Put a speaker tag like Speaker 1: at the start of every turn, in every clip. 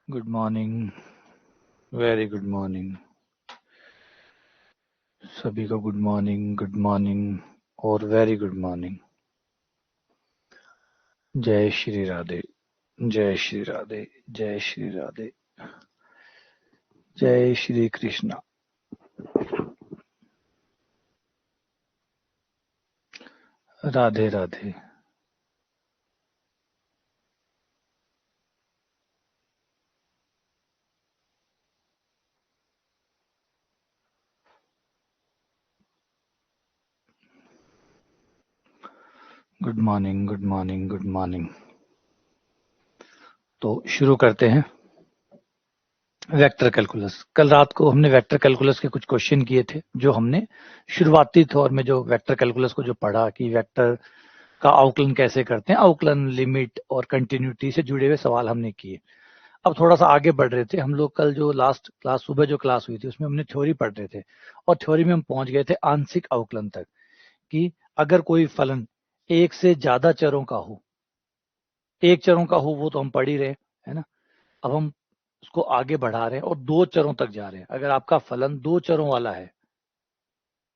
Speaker 1: Good morning, very good morning. सभी को good morning और वेरी गुड मॉर्निंग। जय श्री राधे, जय श्री राधे, जय श्री राधे, जय Shri Krishna. Radhe Radhe. Good morning, good morning, good morning. तो शुरू करते हैं वेक्टर कैलकुलस। कल रात को हमने वेक्टर कैलकुलस के कुछ क्वेश्चन किए थे, जो हमने शुरुआती तौर में जो वेक्टर कैलकुलस को जो पढ़ा कि वेक्टर का अवकलन कैसे करते हैं, अवकलन, लिमिट और कंटिन्यूटी से जुड़े हुए सवाल हमने किए। अब थोड़ा सा आगे बढ़ रहे थे हम लोग। कल जो लास्ट क्लास, सुबह जो क्लास हुई थी, उसमें हमने थ्योरी पढ़ रहे थे और थ्योरी में हम पहुंच गए थे आंशिक अवकलन तक कि अगर कोई फलन एक से ज्यादा चरों का हो, एक चरों का हो वो तो हम पढ़ ही रहे है ना। अब हम उसको आगे बढ़ा रहे हैं और दो चरों तक जा रहे हैं। अगर आपका फलन दो चरों वाला है,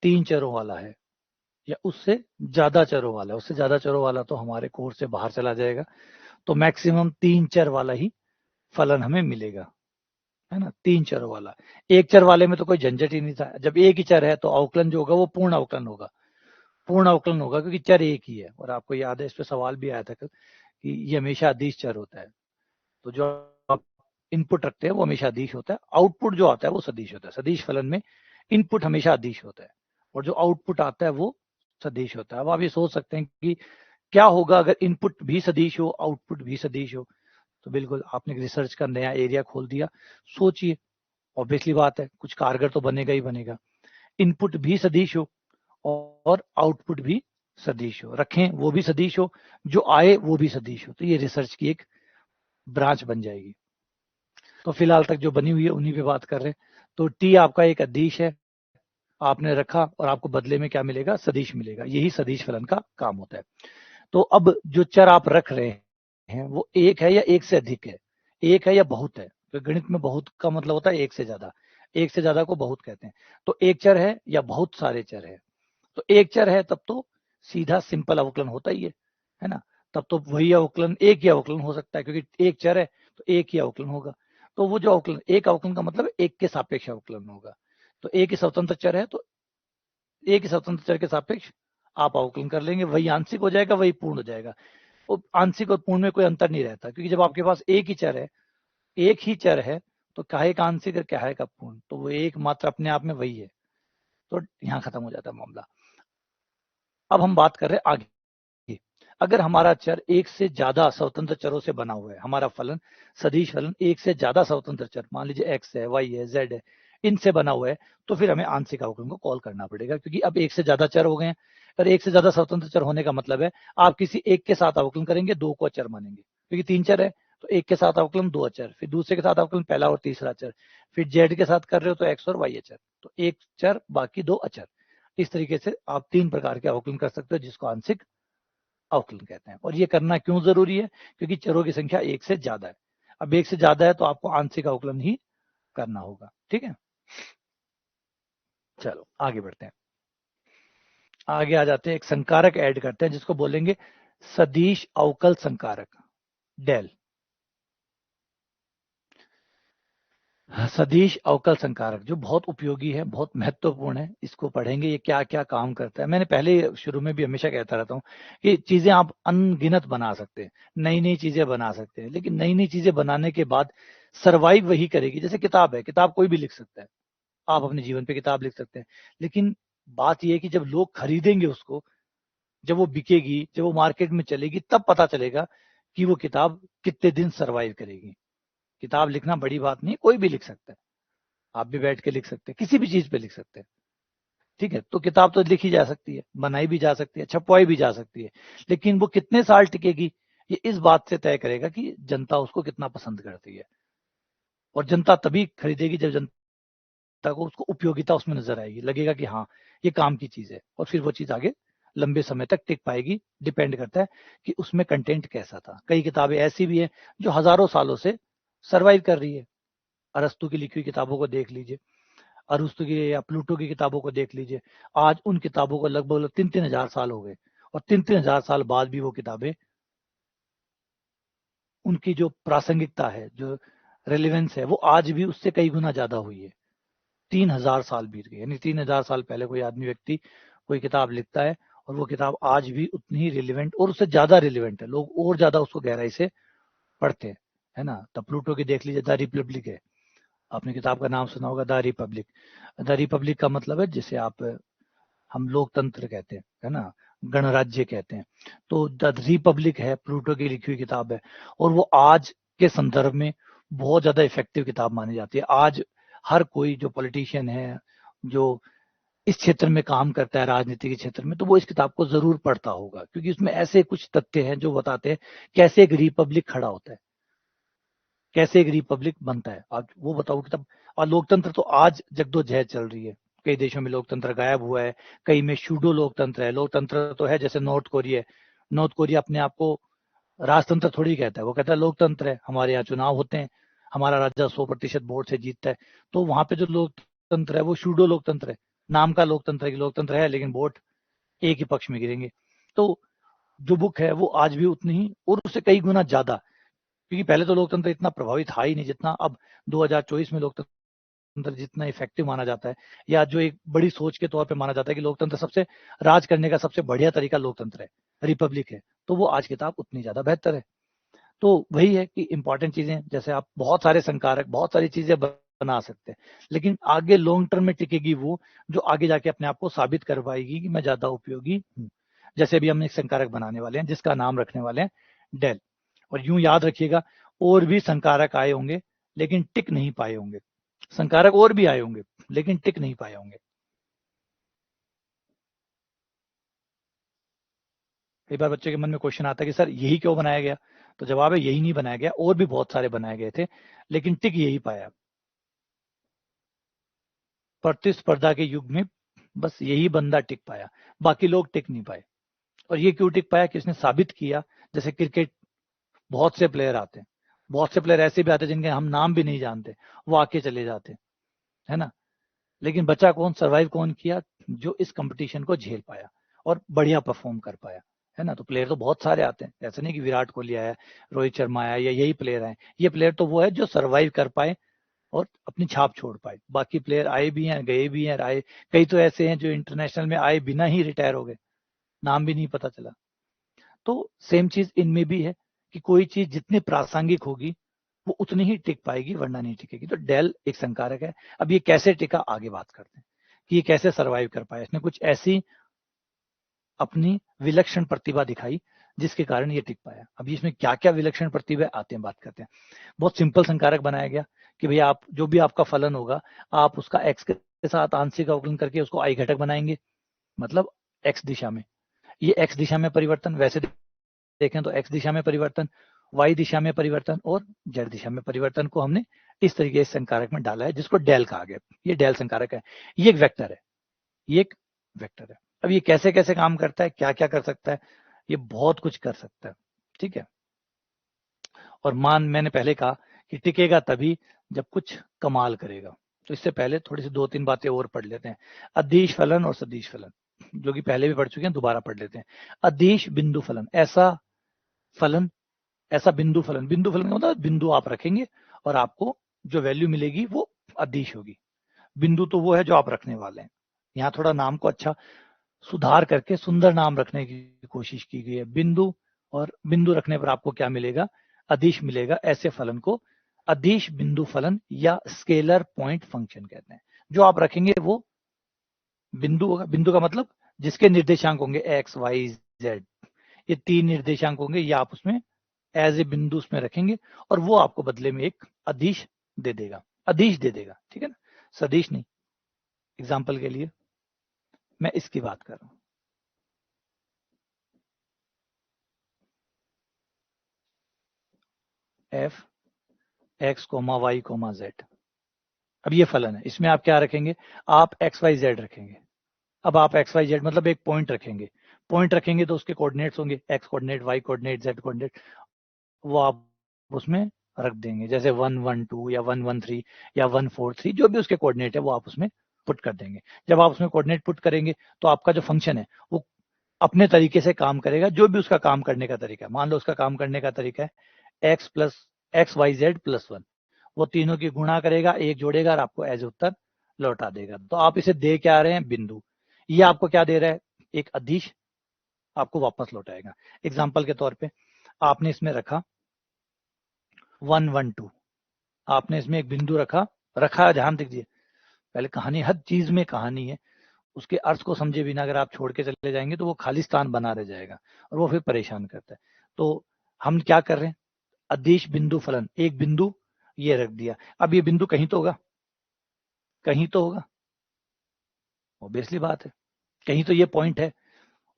Speaker 1: तीन चरों वाला है या उससे ज्यादा चरों वाला है, उससे ज्यादा चरों वाला तो हमारे कोर्स से बाहर चला जाएगा, तो मैक्सिमम तीन चर वाला ही फलन हमें मिलेगा, है ना। तीन चरों वाला। एक चर वाले में तो कोई झंझट ही नहीं था। जब एक ही चर है तो अवकलन जो होगा वो पूर्ण अवकलन होगा, पूर्ण अवकलन होगा, क्योंकि चर एक ही है। और आपको याद है, इस पे सवाल भी आया था कल कि ये हमेशा अदिश चर होता है। तो जो आप इनपुट रखते हैं वो हमेशा अदिश होता है, आउटपुट जो आता है वो सदिश होता है। सदिश फलन में इनपुट हमेशा अदिश होता है और जो आउटपुट आता है वो सदिश होता है। अब आप ये सोच सकते हैं कि क्या होगा अगर इनपुट भी सदिश हो, आउटपुट भी सदिश हो। तो बिल्कुल आपने रिसर्च का नया एरिया खोल दिया। सोचिए, ऑब्वियसली बात है, कुछ कारगर तो बनेगा ही बनेगा। इनपुट भी सदिश हो और आउटपुट भी सदिश हो, रखें वो भी सदिश हो, जो आए वो भी सदिश हो, तो ये रिसर्च की एक ब्रांच बन जाएगी। तो फिलहाल तक जो बनी हुई है उन्हीं पे बात कर रहे हैं। तो टी आपका एक अदिश है, आपने रखा और आपको बदले में क्या मिलेगा? सदिश मिलेगा। यही सदिश फलन का काम होता है। तो अब जो चर आप रख रहे हैं वो एक है या एक से अधिक है, एक है या बहुत है। तो गणित में बहुत का मतलब होता है एक से ज्यादा, एक से ज्यादा को बहुत कहते हैं। तो एक चर है या बहुत सारे चर है। तो एक चर है तब तो सीधा सिंपल अवकलन होता ही है ना। तब तो वही अवकलन, एक ही अवकलन हो सकता है, क्योंकि एक चर है तो एक ही अवकलन होगा। तो वो जो अवकलन, एक अवकलन का मतलब एक के सापेक्ष अवकलन होगा। तो एक ही स्वतंत्र चर है तो एक ही स्वतंत्र चर के सापेक्ष आप अवकलन कर लेंगे, वही आंशिक हो जाएगा, वही पूर्ण हो जाएगा। वो आंशिक और पूर्ण में कोई अंतर नहीं रहता, क्योंकि जब आपके पास एक ही चर है, एक ही चर है, तो काहे का आंशिक और काहे का पूर्ण, तो वो एक मात्र अपने आप में वही है। तो यहाँ खत्म हो जाता है मामला। अब हम बात कर रहे हैं आगे। अगर हमारा चर एक से ज्यादा स्वतंत्र चरों से बना हुआ है, हमारा फलन, सदिश फलन एक से ज्यादा स्वतंत्र चर, मान लीजिए x है, y है, z है, इनसे बना हुआ है, तो फिर हमें आंशिक अवकलन को कॉल करना पड़ेगा, क्योंकि अब एक से ज्यादा चर हो गए हैं। और एक से ज्यादा स्वतंत्र चर होने का मतलब है आप किसी एक के साथ अवकलन करेंगे, दो को अचर मानेंगे, क्योंकि तीन चर है तो एक के साथ अवकलन दो अचर, फिर दूसरे के साथ अवकलन पहला और तीसरा अचर, फिर z के साथ कर रहे हो तो x और y अचर, तो एक चर बाकी दो अचर। इस तरीके से आप तीन प्रकार के अवकलन कर सकते हो, जिसको आंशिक अवकलन कहते हैं। और ये करना क्यों जरूरी है? क्योंकि चरों की संख्या एक से ज्यादा है। अब एक से ज्यादा है तो आपको आंशिक अवकलन ही करना होगा। ठीक है, चलो आगे बढ़ते हैं। आगे आ जाते हैं, एक संकारक ऐड करते हैं जिसको बोलेंगे सदिश अवकल संकारक, डेल। सदिश अवकल संकारक जो बहुत उपयोगी है, बहुत महत्वपूर्ण है, इसको पढ़ेंगे ये क्या क्या काम करता है। मैंने पहले शुरू में भी हमेशा कहता रहता हूँ कि चीजें आप अनगिनत बना सकते हैं, नई नई चीजें बना सकते हैं, लेकिन नई नई चीजें बनाने के बाद सरवाइव वही करेगी। जैसे किताब है, किताब कोई भी लिख सकता है, आप अपने जीवन पे किताब लिख सकते हैं, लेकिन बात यह है कि जब लोग खरीदेंगे उसको, जब वो बिकेगी, जब वो मार्केट में चलेगी, तब पता चलेगा कि वो किताब कितने दिन सरवाइव करेगी। किताब लिखना बड़ी बात नहीं, कोई भी लिख सकता है, आप भी बैठ के लिख सकते हैं, किसी भी चीज पे लिख सकते हैं। ठीक है, तो किताब तो लिखी जा सकती है, बनाई भी जा सकती है, छपवाई भी जा सकती है, लेकिन वो कितने साल टिकेगी ये इस बात से तय करेगा कि जनता उसको कितना पसंद करती है। और जनता तभी खरीदेगी जब जनता को उसको उपयोगिता उसमें नजर आएगी, लगेगा कि हाँ ये काम की चीज है, और फिर वो चीज आगे लंबे समय तक टिक पाएगी। डिपेंड करता है कि उसमें कंटेंट कैसा था। कई किताबें ऐसी भी है जो हजारों सालों से सरवाइव कर रही है। अरस्तु की लिखी हुई किताबों को देख लीजिए, अरस्तु की या प्लूटो की किताबों को देख लीजिए, आज उन किताबों को लगभग 3-3 हजार साल हो गए, और 3-3 हजार साल बाद भी वो किताबें, उनकी जो प्रासंगिकता है, जो रेलिवेंस है, वो आज भी उससे कई गुना ज्यादा हुई है। 3,000 साल बीत गए, यानी 3,000 साल पहले कोई आदमी व्यक्ति कोई किताब लिखता है, और वो किताब आज भी उतनी ही रिलेवेंट और उससे ज्यादा रिलेवेंट है, लोग और ज्यादा उसको गहराई से पढ़ते हैं, है ना। तो प्लूटो की देख लीजिए, द रिपब्लिक है, आपने किताब का नाम सुना होगा, द रिपब्लिक। द रिपब्लिक का मतलब है जिसे आप, हम लोकतंत्र कहते हैं, है ना, गणराज्य कहते हैं। तो द रिपब्लिक है, प्लूटो की लिखी हुई किताब है, और वो आज के संदर्भ में बहुत ज्यादा इफेक्टिव किताब मानी जाती है। आज हर कोई जो पॉलिटिशियन है, जो इस क्षेत्र में काम करता है, राजनीति के क्षेत्र में, तो वो इस किताब को जरूर पढ़ता होगा, क्योंकि उसमें ऐसे कुछ तथ्य हैं जो बताते हैं कैसे एक रिपब्लिक खड़ा होता है, कैसे एक रिपब्लिक बनता है। आज वो बताओ किताब। और लोकतंत्र तो आज जगदोजहद चल रही है, कई देशों में लोकतंत्र गायब हुआ है, कई में शूडो लोकतंत्र है। लोकतंत्र तो है जैसे नॉर्थ कोरिया, नॉर्थ कोरिया अपने आप को राजतंत्र थोड़ी कहता है, वो कहता है लोकतंत्र है, हमारे यहाँ चुनाव होते हैं, हमारा राजा 100% वोट से जीतता है। तो वहां पे जो लोकतंत्र है वो शूडो लोकतंत्र है, नाम का लोकतंत्र है कि लोकतंत्र है लेकिन वोट एक ही पक्ष में गिरेंगे। तो जो बुक है वो आज भी उतनी ही और उससे कई गुना ज्यादा, क्योंकि पहले तो लोकतंत्र इतना प्रभावी था ही नहीं जितना अब 2024 में लोकतंत्र जितना इफेक्टिव माना जाता है, या जो एक बड़ी सोच के तौर पे माना जाता है कि लोकतंत्र सबसे राज करने का सबसे बढ़िया तरीका लोकतंत्र है, रिपब्लिक है, तो वो आज किताब उतनी ज्यादा बेहतर है। तो वही है कि इंपॉर्टेंट चीजें, जैसे आप बहुत सारे संकारक, बहुत सारी चीजें बना सकते हैं, लेकिन आगे लॉन्ग टर्म में टिकेगी वो जो आगे जाके अपने आप को साबित कर पाएगी कि मैं ज्यादा उपयोगी हूँ। जैसे अभी हम एक संकारक बनाने वाले हैं जिसका नाम रखने वाले हैं डेल, और यूं याद रखिएगा और भी संकारक आए होंगे लेकिन टिक नहीं पाए होंगे, संकारक और भी आए होंगे लेकिन टिक नहीं पाए होंगे। कई बार बच्चे के मन में क्वेश्चन आता है कि सर यही क्यों बनाया गया, तो जवाब है यही नहीं बनाया गया, और भी बहुत सारे बनाए गए थे लेकिन टिक यही पाया। प्रतिस्पर्धा के युग में बस यही बंदा टिक पाया, बाकी लोग टिक नहीं पाए। और ये क्यों टिक पाया कि उसने साबित किया, जैसे क्रिकेट, बहुत से प्लेयर आते हैं, बहुत से प्लेयर ऐसे भी आते हैं जिनके हम नाम भी नहीं जानते, वो आके चले जाते हैं, है ना। लेकिन बचा कौन, सर्वाइव कौन किया, जो इस कंपटीशन को झेल पाया और बढ़िया परफॉर्म कर पाया, है ना। तो प्लेयर तो बहुत सारे आते हैं, ऐसा नहीं कि विराट कोहली आया, रोहित शर्मा आया, या यही प्लेयर आए। ये प्लेयर तो वो है जो सर्वाइव कर पाए और अपनी छाप छोड़ पाए। बाकी प्लेयर आए भी हैं, गए भी हैं, आए, कई तो ऐसे हैं जो इंटरनेशनल में आए बिना ही रिटायर हो गए, नाम भी नहीं पता चला। तो सेम चीज इनमें भी है कि कोई चीज जितनी प्रासंगिक होगी वो उतनी ही टिक पाएगी, वरना नहीं टिकेगी। तो डेल एक संकारक है। अब ये कैसे टिका, आगे बात करते हैं कि ये कैसे सरवाइव कर पाया। इसने कुछ ऐसी अपनी विलक्षण प्रतिभा दिखाई जिसके कारण ये टिक पाया। अभी इसमें क्या क्या विलक्षण प्रतिभा आते हैं, बात करते हैं। बहुत सिंपल संकारक बनाया गया कि भैया आप जो भी आपका फलन होगा, आप उसका एक्स के साथ आंशिक अवकलन करके उसको आई घटक बनाएंगे, मतलब एक्स दिशा में। ये एक्स दिशा में परिवर्तन, वैसे देखें तो एक्स दिशा में परिवर्तन, वाई दिशा में परिवर्तन और जेड दिशा में परिवर्तन को हमने इस तरीके से संकारक में डाला है, जिसको डेल कहा गया। ये डेल संकारक है, ये एक वेक्टर है, ये एक वेक्टर है। अब ये कैसे कैसे काम करता है, क्या क्या कर सकता है, ये बहुत कुछ कर सकता है, ठीक है। और मैंने पहले कहा कि टिकेगा तभी जब कुछ कमाल करेगा। तो इससे पहले थोड़ी सी 2-3 बातें और पढ़ लेते हैं। अदिश फलन और सदिश फलन, जो कि पहले भी पढ़ चुके हैं, दोबारा पढ़ लेते हैं। अदिश बिंदु फलन, फलन ऐसा बिंदु फलन, बिंदु फलन का मतलब बिंदु आप रखेंगे और आपको जो वैल्यू मिलेगी वो अदिश होगी। बिंदु तो वो है जो आप रखने वाले हैं। यहाँ थोड़ा नाम को अच्छा सुधार करके सुंदर नाम रखने की कोशिश की गई है, बिंदु। और बिंदु रखने पर आपको क्या मिलेगा, अदिश मिलेगा। ऐसे फलन को अदिश बिंदु फलन या स्केलर पॉइंट फंक्शन कहते हैं। जो आप रखेंगे वो बिंदु होगा। बिंदु का मतलब जिसके निर्देशांक होंगे एक्स वाई जेड, ये 3 निर्देशांक होंगे, ये आप उसमें एज ए बिंदु उसमें रखेंगे और वो आपको बदले में एक अदिश दे देगा, अदिश दे देगा, ठीक है ना, सदिश नहीं। एग्जाम्पल के लिए मैं इसकी बात कर रहा हूं, F X comma Y comma Z. अब ये फलन है, इसमें आप क्या रखेंगे, आप एक्स वाई जेड रखेंगे। अब आप एक्स वाई जेड मतलब एक पॉइंट रखेंगे, पॉइंट रखेंगे तो उसके कोऑर्डिनेट्स होंगे, X coordinate, Y coordinate, Z coordinate, वो आप उसमें रख देंगे, जैसे 112 या 113 या 143 जो भी उसके कोऑर्डिनेट है वो आप उसमें पुट कर देंगे। जब आप उसमें कोऑर्डिनेट पुट करेंगे तो आपका जो फंक्शन है वो अपने तरीके से काम करेगा, जो भी उसका काम करने का तरीका है। मान लो उसका काम करने का तरीका है x y z प्लस 1, वो तीनों की गुणा करेगा, एक जोड़ेगा और आपको एज उत्तर लौटा देगा। तो आप इसे दे क्या रहे हैं, बिंदु। ये आपको क्या दे रहा है, एक अदिश आपको वापस लौटाएगा। एग्जाम्पल के तौर पे आपने इसमें रखा 112, आपने इसमें एक बिंदु रखा, ध्यान दीजिए, पहले कहानी, हर चीज में कहानी है, उसके अर्थ को समझे बिना अगर आप छोड़ के चले जाएंगे तो वो खालिस्तान बना रह जाएगा और वो फिर परेशान करता है। तो हम क्या कर रहे हैं, अदिश बिंदु फलन, एक बिंदु ये रख दिया। अब ये बिंदु कहीं तो होगा, कहीं तो होगा, ऑब्वियसली बात है, कहीं तो ये पॉइंट है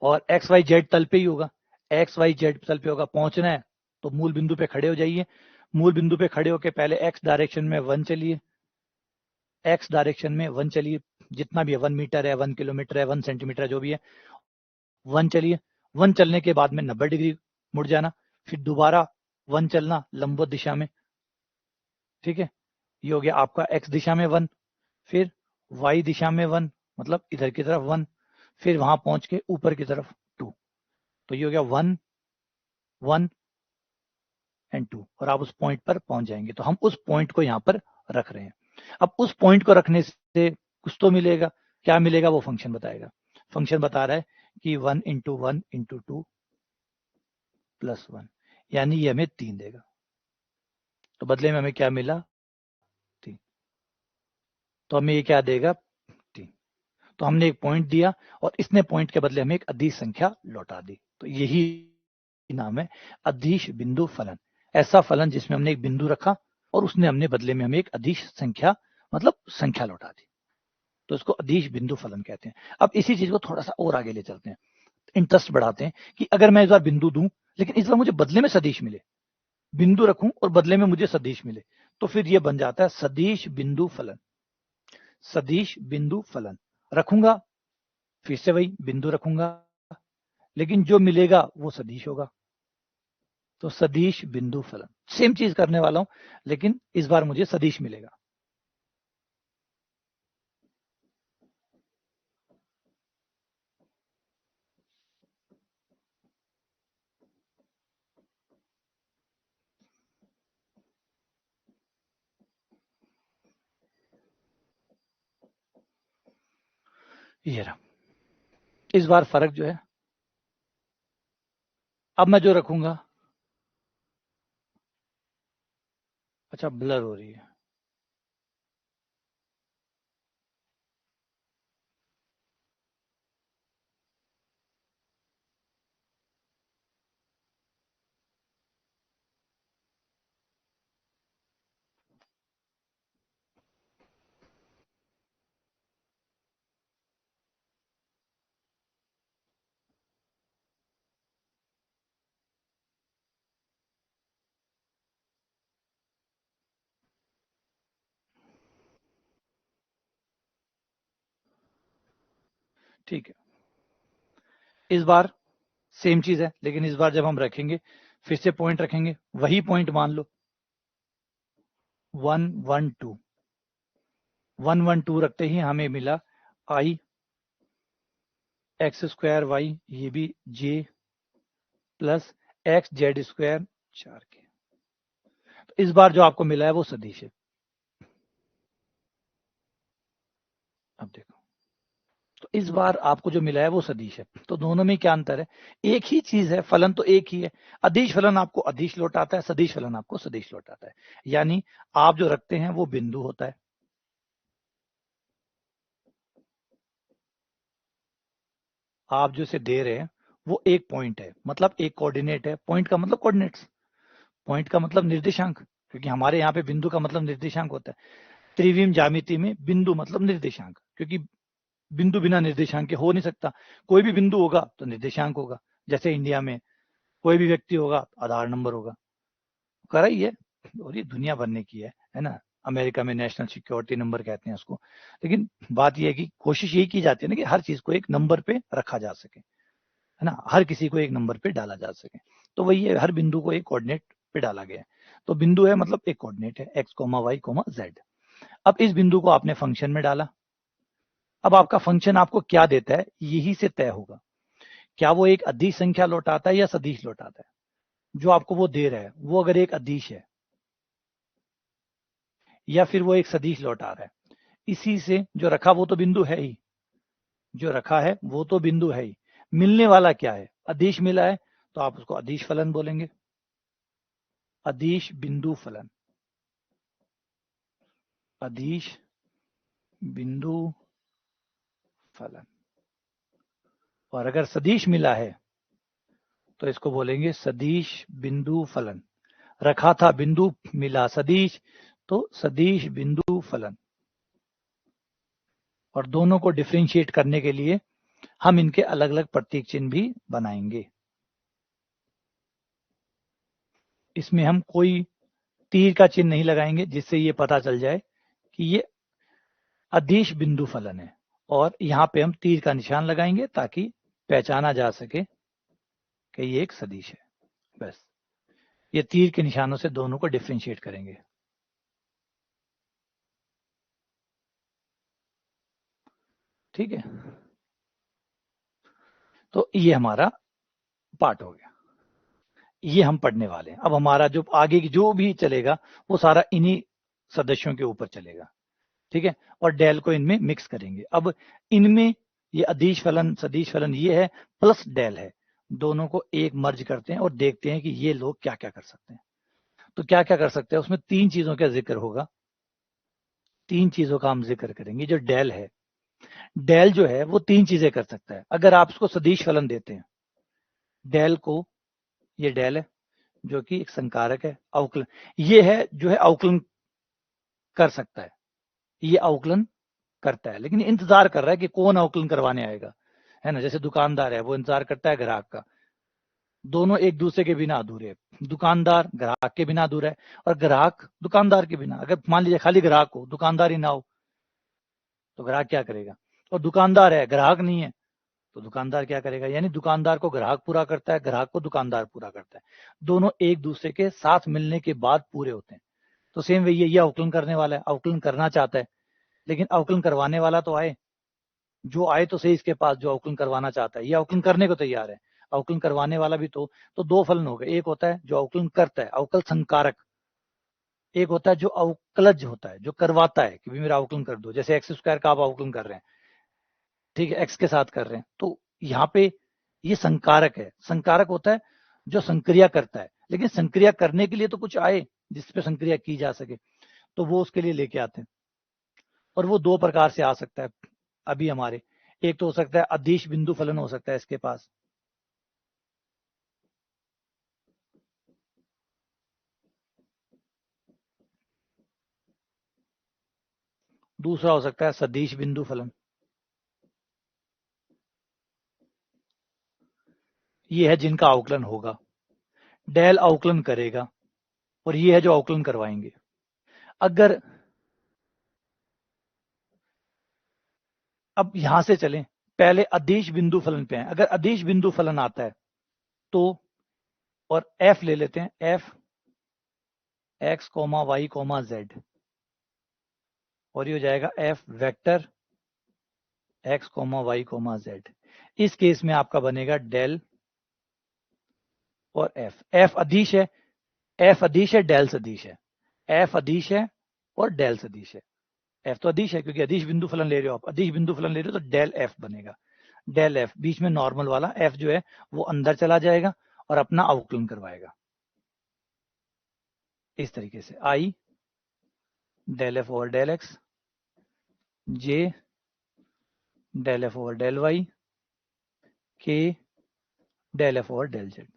Speaker 1: और एक्स वाई जेड तल पे ही होगा, एक्स वाई जेड तल पे होगा। पहुंचना है तो मूल बिंदु पे खड़े हो जाइए, मूल बिंदु पे खड़े होके पहले एक्स डायरेक्शन में 1 चलिए, एक्स डायरेक्शन में 1 चलिए, जितना भी है, 1 मीटर है, 1 किलोमीटर है, 1 सेंटीमीटर है, जो भी है 1 चलिए। 1 चलने के बाद में 90 डिग्री मुड़ जाना, फिर दोबारा 1 चलना लंबवत दिशा में, ठीक है। ये हो गया आपका एक्स दिशा में 1, फिर वाई दिशा में 1, मतलब इधर की तरफ 1, फिर वहां पहुंच के ऊपर की तरफ 2। तो ये हो गया 1 1 एंड 2 और आप उस पॉइंट पर पहुंच जाएंगे। तो हम उस पॉइंट को यहाँ पर रख रहे हैं। अब उस पॉइंट को रखने से कुछ तो मिलेगा, क्या मिलेगा वो फंक्शन बताएगा। फंक्शन बता रहा है कि 1 इंटू 1 इंटू 2 प्लस 1, यानी ये हमें 3 देगा। तो बदले में हमें क्या मिला, 3। तो हमें ये क्या देगा, 3। तो हमने एक पॉइंट दिया और इसने पॉइंट के बदले हमें एक अदिश संख्या लौटा दी। तो यही नाम है अदिश बिंदु फलन। ऐसा फलन जिसमें हमने एक बिंदु रखा और उसने हमने बदले में हमें एक अदिश संख्या, मतलब संख्या लौटा दी, तो इसको अदिश बिंदु फलन कहते हैं। अब इसी चीज को थोड़ा सा और आगे ले चलते हैं, इंटरेस्ट बढ़ाते हैं कि अगर मैं इस बार बिंदु दूं लेकिन इस बार मुझे बदले में सदिश मिले, बिंदु रखूं और बदले में मुझे सदिश मिले, तो फिर ये बन जाता है सदिश बिंदु फलन। सदिश बिंदु फलन रखूंगा, फिर से वही बिंदु रखूंगा, लेकिन जो मिलेगा वो सदिश होगा। तो सदिश बिंदु फलन, सेम चीज करने वाला हूं लेकिन इस बार मुझे सदिश मिलेगा। ये रहा, इस बार फर्क जो है, अब मैं जो रखूंगा, अच्छा ब्लर हो रही है, ठीक है। इस बार सेम चीज है, लेकिन इस बार जब हम रखेंगे फिर से पॉइंट रखेंगे, वही पॉइंट मान लो 112, 112 रखते ही हमें मिला आई एक्स स्क्वायर वाई, ये भी जे प्लस एक्स जेड स्क्वायर 4 के। तो इस बार जो आपको मिला है वो सदिश है। अब देखो, तो इस बार आपको जो मिला है वो सदिश है। तो दोनों में क्या अंतर है, एक ही चीज है, फलन तो एक ही है। अदिश फलन आपको अदिश लौटाता है, सदिश फलन आपको सदिश लौटाता है। यानी आप जो रखते हैं वो बिंदु होता है, आप जो इसे दे रहे हैं वो एक पॉइंट है, मतलब एक कोऑर्डिनेट है। पॉइंट का मतलब कोऑर्डिनेट्स, पॉइंट का मतलब निर्देशांक, क्योंकि हमारे यहाँ पे बिंदु का मतलब निर्देशांक होता है। त्रिविम ज्यामिति में बिंदु मतलब निर्देशांक, क्योंकि बिंदु बिना निर्देशांक के हो नहीं सकता। कोई भी बिंदु होगा तो निर्देशांक होगा, जैसे इंडिया में कोई भी व्यक्ति होगा आधार नंबर होगा, करा ही है, और ये दुनिया भरने की है ना। अमेरिका में नेशनल सिक्योरिटी नंबर कहते हैं उसको। लेकिन बात यह है कि कोशिश यही की जाती है ना कि हर चीज को एक नंबर पे रखा जा सके, है ना, हर किसी को एक नंबर पे डाला जा सके। तो वही है, हर बिंदु को एक कोऑर्डिनेट पे डाला गया है। तो बिंदु है मतलब एक कोऑर्डिनेट है x, y, z। अब इस बिंदु को आपने फंक्शन में डाला। अब आपका फंक्शन आपको क्या देता है यही से तय होगा, क्या वो एक अदिश संख्या लौटाता है या सदिश लौटाता है। जो आपको वो दे रहा है वो अगर एक अदिश है या फिर वो एक सदिश लौटा रहा है, इसी से जो रखा वो तो बिंदु है ही, जो रखा है वो तो बिंदु है ही। मिलने वाला क्या है, अदिश मिला है, तो आप उसको अदिश फलन बोलेंगे, अदिश बिंदु फलन, अदिश बिंदु फलन। और अगर सदिश मिला है तो इसको बोलेंगे सदिश बिंदु फलन। रखा था बिंदु, मिला सदिश, तो सदिश बिंदु फलन। और दोनों को डिफरेंशिएट करने के लिए हम इनके अलग अलग प्रतीक चिन्ह भी बनाएंगे। इसमें हम कोई तीर का चिन्ह नहीं लगाएंगे जिससे ये पता चल जाए कि ये अदिश बिंदु फलन है, और यहां पे हम तीर का निशान लगाएंगे ताकि पहचाना जा सके कि ये एक सदिश है। बस ये तीर के निशानों से दोनों को डिफरेंशिएट करेंगे। ठीक है, तो ये हमारा पार्ट हो गया, ये हम पढ़ने वाले हैं। अब हमारा जो आगे की जो भी चलेगा वो सारा इन्हीं सदस्यों के ऊपर चलेगा। ठीक है, और डेल को इनमें मिक्स करेंगे। अब इनमें ये अदिश फलन सदिश फलन ये है प्लस डेल है, दोनों को एक मर्ज करते हैं और देखते हैं कि ये लोग क्या क्या कर सकते हैं। तो क्या क्या कर सकते हैं, उसमें तीन चीजों का जिक्र होगा, तीन चीजों का हम जिक्र करेंगे। जो डेल है, डेल जो है वो तीन चीजें कर सकता है। अगर आप उसको सदिश फलन देते हैं, डेल को, ये डेल है जो कि एक संकारक है, अवकलन ये है जो है अवकलन कर सकता है, ये अवकलन करता है लेकिन इंतजार कर रहा है कि कौन अवकलन करवाने आएगा, है ना। जैसे दुकानदार है वो इंतजार करता है ग्राहक का, दोनों एक दूसरे के बिना अधूरे है। दुकानदार ग्राहक के बिना अधूरा है और ग्राहक दुकानदार के बिना। अगर मान लीजिए खाली ग्राहक हो, दुकानदार ही ना हो, तो ग्राहक क्या करेगा। और दुकानदार है ग्राहक नहीं है, तो दुकानदार क्या करेगा। यानी दुकानदार को ग्राहक पूरा करता है, ग्राहक को दुकानदार पूरा करता है, दोनों एक दूसरे के साथ मिलने के बाद पूरे होते हैं। तो सेम वही है, ये अवकलन करने वाला है, अवकलन करना चाहता है, लेकिन अवकलन करवाने वाला तो आए, जो आए तो सही इसके पास, जो अवकलन करवाना चाहता है, ये अवकलन करने को तैयार है, अवकलन करवाने वाला भी। तो दो फलन हो गए, एक होता है जो अवकलन करता है, अवकल संकारक, एक होता है जो अवकलज होता है, जो करवाता है कि भी मेरा अवकलन कर दो। जैसे एक्स स्क्वायर का आप अवकलन कर रहे हैं, ठीक है, एक्स के साथ कर रहे हैं, तो यहाँ पे ये संकारक है। संकारक होता है जो संक्रिया करता है, लेकिन संक्रिया करने के लिए तो कुछ आए जिसपे संक्रिया की जा सके, तो वो उसके लिए लेके आते हैं। और वो दो प्रकार से आ सकता है अभी हमारे, एक तो हो सकता है अदिश बिंदु फलन हो सकता है इसके पास, दूसरा हो सकता है सदिश बिंदु फलन। ये है जिनका अवकलन होगा, डेल अवकलन करेगा, और ये है जो अवकलन करवाएंगे। अगर अब यहां से चलें, पहले अदिश बिंदु फलन पे हैं। अगर अदिश बिंदु फलन आता है तो, और एफ ले लेते हैं, F X comma Y comma Z, और ये हो जाएगा F vector X comma Y comma Z. इस केस में आपका बनेगा डेल और एफ। एफ अदिश है, एफ अदिश है, डेल सदिश है, एफ अदिश है और डेल सदिश है। एफ तो अदिश है क्योंकि अदिश बिंदु फलन ले रहे हो आप, अदिश बिंदु फलन ले रहे हो तो डेल एफ बनेगा। डेल एफ बीच में नॉर्मल वाला एफ जो है वो अंदर चला जाएगा और अपना अवकलन करवाएगा इस तरीके से। I del F over del x, j del F over del y, k del F over del z.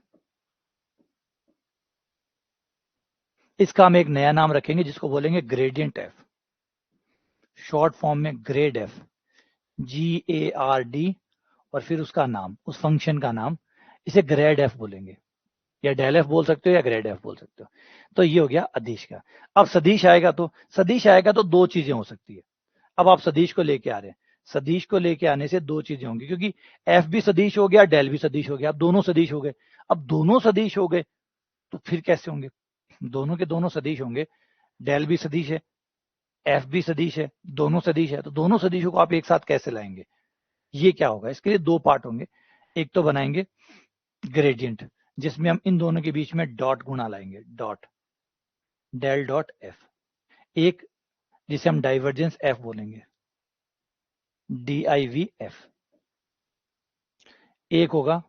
Speaker 1: इसका हम एक नया नाम रखेंगे जिसको बोलेंगे ग्रेडियंट एफ, शॉर्ट फॉर्म में ग्रेड एफ, GARD, और फिर उसका नाम, उस फंक्शन का नाम, इसे ग्रेड एफ बोलेंगे, या डेल एफ बोल सकते हो या ग्रेड एफ बोल सकते हो। तो ये हो गया अदिश का। अब सदिश आएगा तो, सदिश आएगा तो दो चीजें हो सकती है। अब आप सदिश को लेके आ रहे हैं, सदिश को लेके आने से दो चीजें होंगी, क्योंकि एफ भी सदिश हो गया, डेल भी सदिश हो गया, अब दोनों सदिश हो गए। अब दोनों सदिश हो गए तो फिर कैसे होंगे, दोनों के दोनों सदिश होंगे, डेल भी सदिश है, एफ भी सदिश है, दोनों सदिश है, तो दोनों सदिशों को आप एक साथ कैसे लाएंगे? ये क्या होगा? इसके लिए दो पार्ट होंगे। एक तो बनाएंगे ग्रेडियंट, जिसमें हम इन दोनों के बीच में डॉट गुणा लाएंगे, डॉट, डेल डॉट एफ। एक जिसे हम डाइवर्जेंस एफ बोलेंगे, DIV-F। एक होगा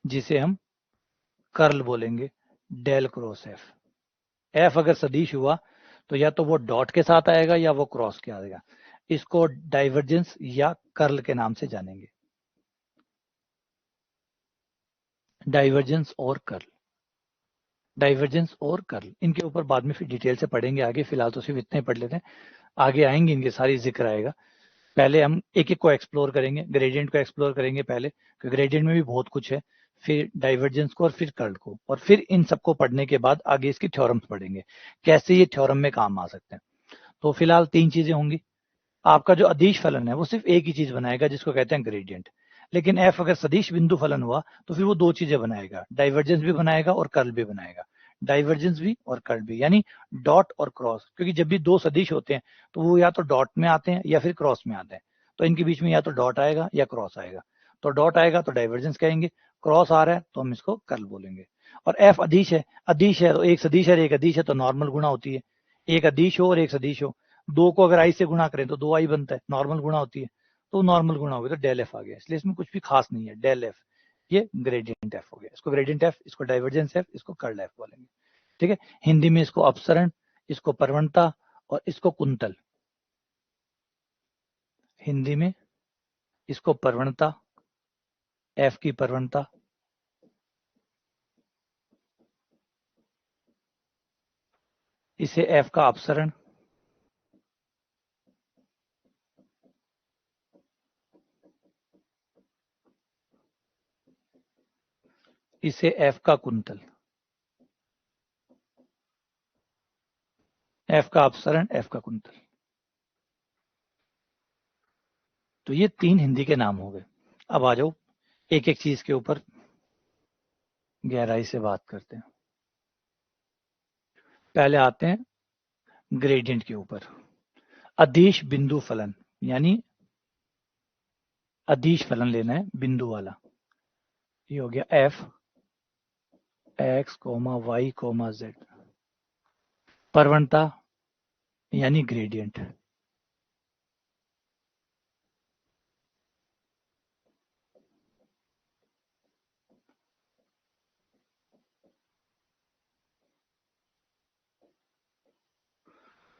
Speaker 1: जिसे हम कर्ल बोलेंगे, डेल क्रॉस एफ। एफ अगर सदिश हुआ तो या तो वो डॉट के साथ आएगा या वो क्रॉस के आएगा। इसको डाइवर्जेंस या कर्ल के नाम से जानेंगे, डाइवर्जेंस और कर्ल। डाइवर्जेंस और कर्ल, इनके ऊपर बाद में फिर डिटेल से पढ़ेंगे आगे, फिलहाल तो सिर्फ इतने पढ़ लेते हैं, आगे आएंगे इनके सारी जिक्र आएगा। पहले हम एक एक को एक्सप्लोर करेंगे, ग्रेडियंट को एक्सप्लोर करेंगे पहले, क्योंकि ग्रेडियंट में भी बहुत कुछ है, फिर डाइवर्जेंस को और फिर कर्ल को, और फिर इन सबको पढ़ने के बाद आगे इसकी थ्योरम्स पढ़ेंगे, कैसे ये थ्योरम में काम आ सकते हैं। तो फिलहाल तीन चीजें होंगी। आपका जो अदिश फलन है वो सिर्फ एक ही चीज बनाएगा, जिसको कहते हैं ग्रेडियंट। लेकिन एफ अगर सदिश बिंदु फलन हुआ तो फिर वो दो चीजें बनाएगा, डाइवर्जेंस भी बनाएगा और कर्ल भी बनाएगा। डाइवर्जेंस भी और कर्ल भी, यानी डॉट और क्रॉस, क्योंकि जब भी दो सदिश होते हैं तो वो या तो डॉट में आते हैं या फिर क्रॉस में आते हैं, तो इनके बीच में या तो डॉट आएगा या क्रॉस आएगा। तो डॉट आएगा तो डाइवर्जेंस कहेंगे, क्रॉस आ रहा है तो हम इसको कर्ल बोलेंगे। और एफ अदिश है, अदिश है तो एक सदिश है और एक अदिश है तो नॉर्मल गुणा होती है। एक अदिश हो और एक सदिश हो, दो को अगर आई से गुणा करें तो दो आई बनता है, नॉर्मल गुणा होती है, तो नॉर्मल गुणा हो गया तो डेल एफ आ गया। इसलिए इसमें कुछ भी खास नहीं है, डेल एफ, ये ग्रेडियंट एफ हो गया। इसको ग्रेडियंट एफ, इसको डाइवर्जेंस एफ, इसको कर्ल एफ बोलेंगे। ठीक है, हिंदी में इसको अपसरण, इसको प्रवणता और इसको कुंतल। हिंदी में इसको प्रवणता, एफ की प्रवणता, इसे एफ का अपसरण, इसे एफ का कुंतल। एफ का अपसरण, एफ का कुंतल। तो ये तीन हिंदी के नाम हो गए। अब आ जाओ एक एक चीज के ऊपर गहराई से बात करते हैं। पहले आते हैं ग्रेडियंट के ऊपर। अदिश बिंदु फलन, यानी अदिश फलन लेना है बिंदु वाला। ये हो गया F X comma Y comma Z. प्रवणता यानी gradient,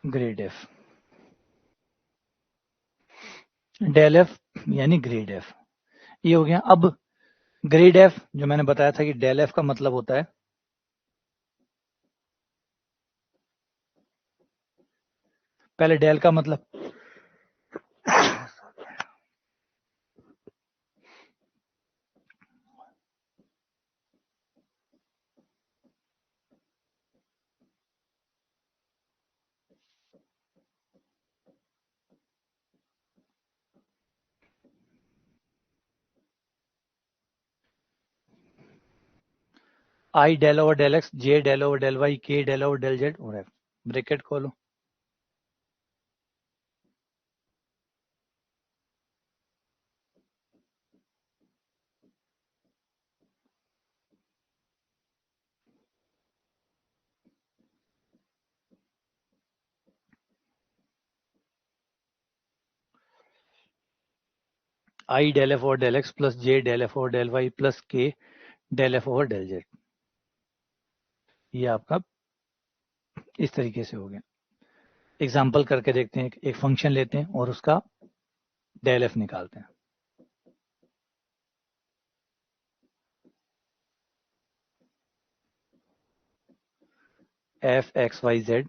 Speaker 1: grad F. Del F यानी ग्रेड एफ, ये हो गया। अब ग्रेड एफ, जो मैंने बताया था कि डेल एफ का मतलब होता है, पहले डेल का मतलब i del over del x, j del over del y, k del over del z, और एफ। ब्रैकेट खोलो, i del F over del x plus j del F over del y plus k del F over del z. ये आपका इस तरीके से हो गया। Example करके देखते हैं, एक फंक्शन लेते हैं और उसका डेल एफ निकालते हैं। एफ एक्स वाई जेड,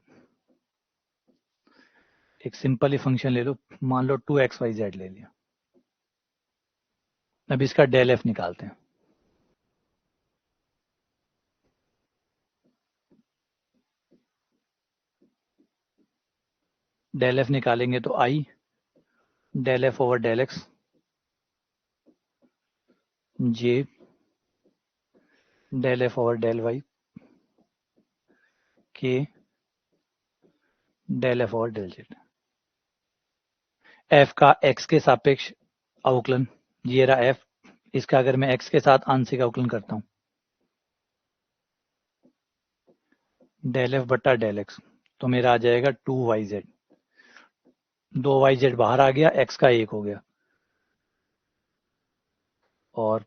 Speaker 1: एक सिंपल ही फंक्शन ले लो, मान लो 2xyz ले लिया। अब इसका डेल एफ निकालते हैं। डेल एफ निकालेंगे तो i del F over del x, j del F over del y k del f और डेल जेड। एफ का एक्स के सापेक्ष अवकलन, ये रहा एफ, इसका अगर मैं एक्स के साथ आंशिक अवकलन करता हूं, डेल एफ बट्टा डेल एक्स, तो मेरा आ जाएगा 2yz। 2yz बाहर आ गया, एक्स का 1 हो गया, और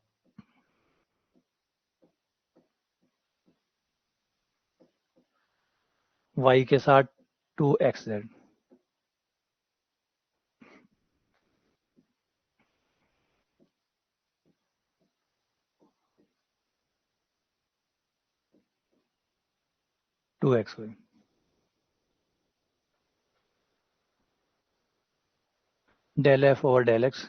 Speaker 1: y के साथ 2xz। Two X Y, del F over del X,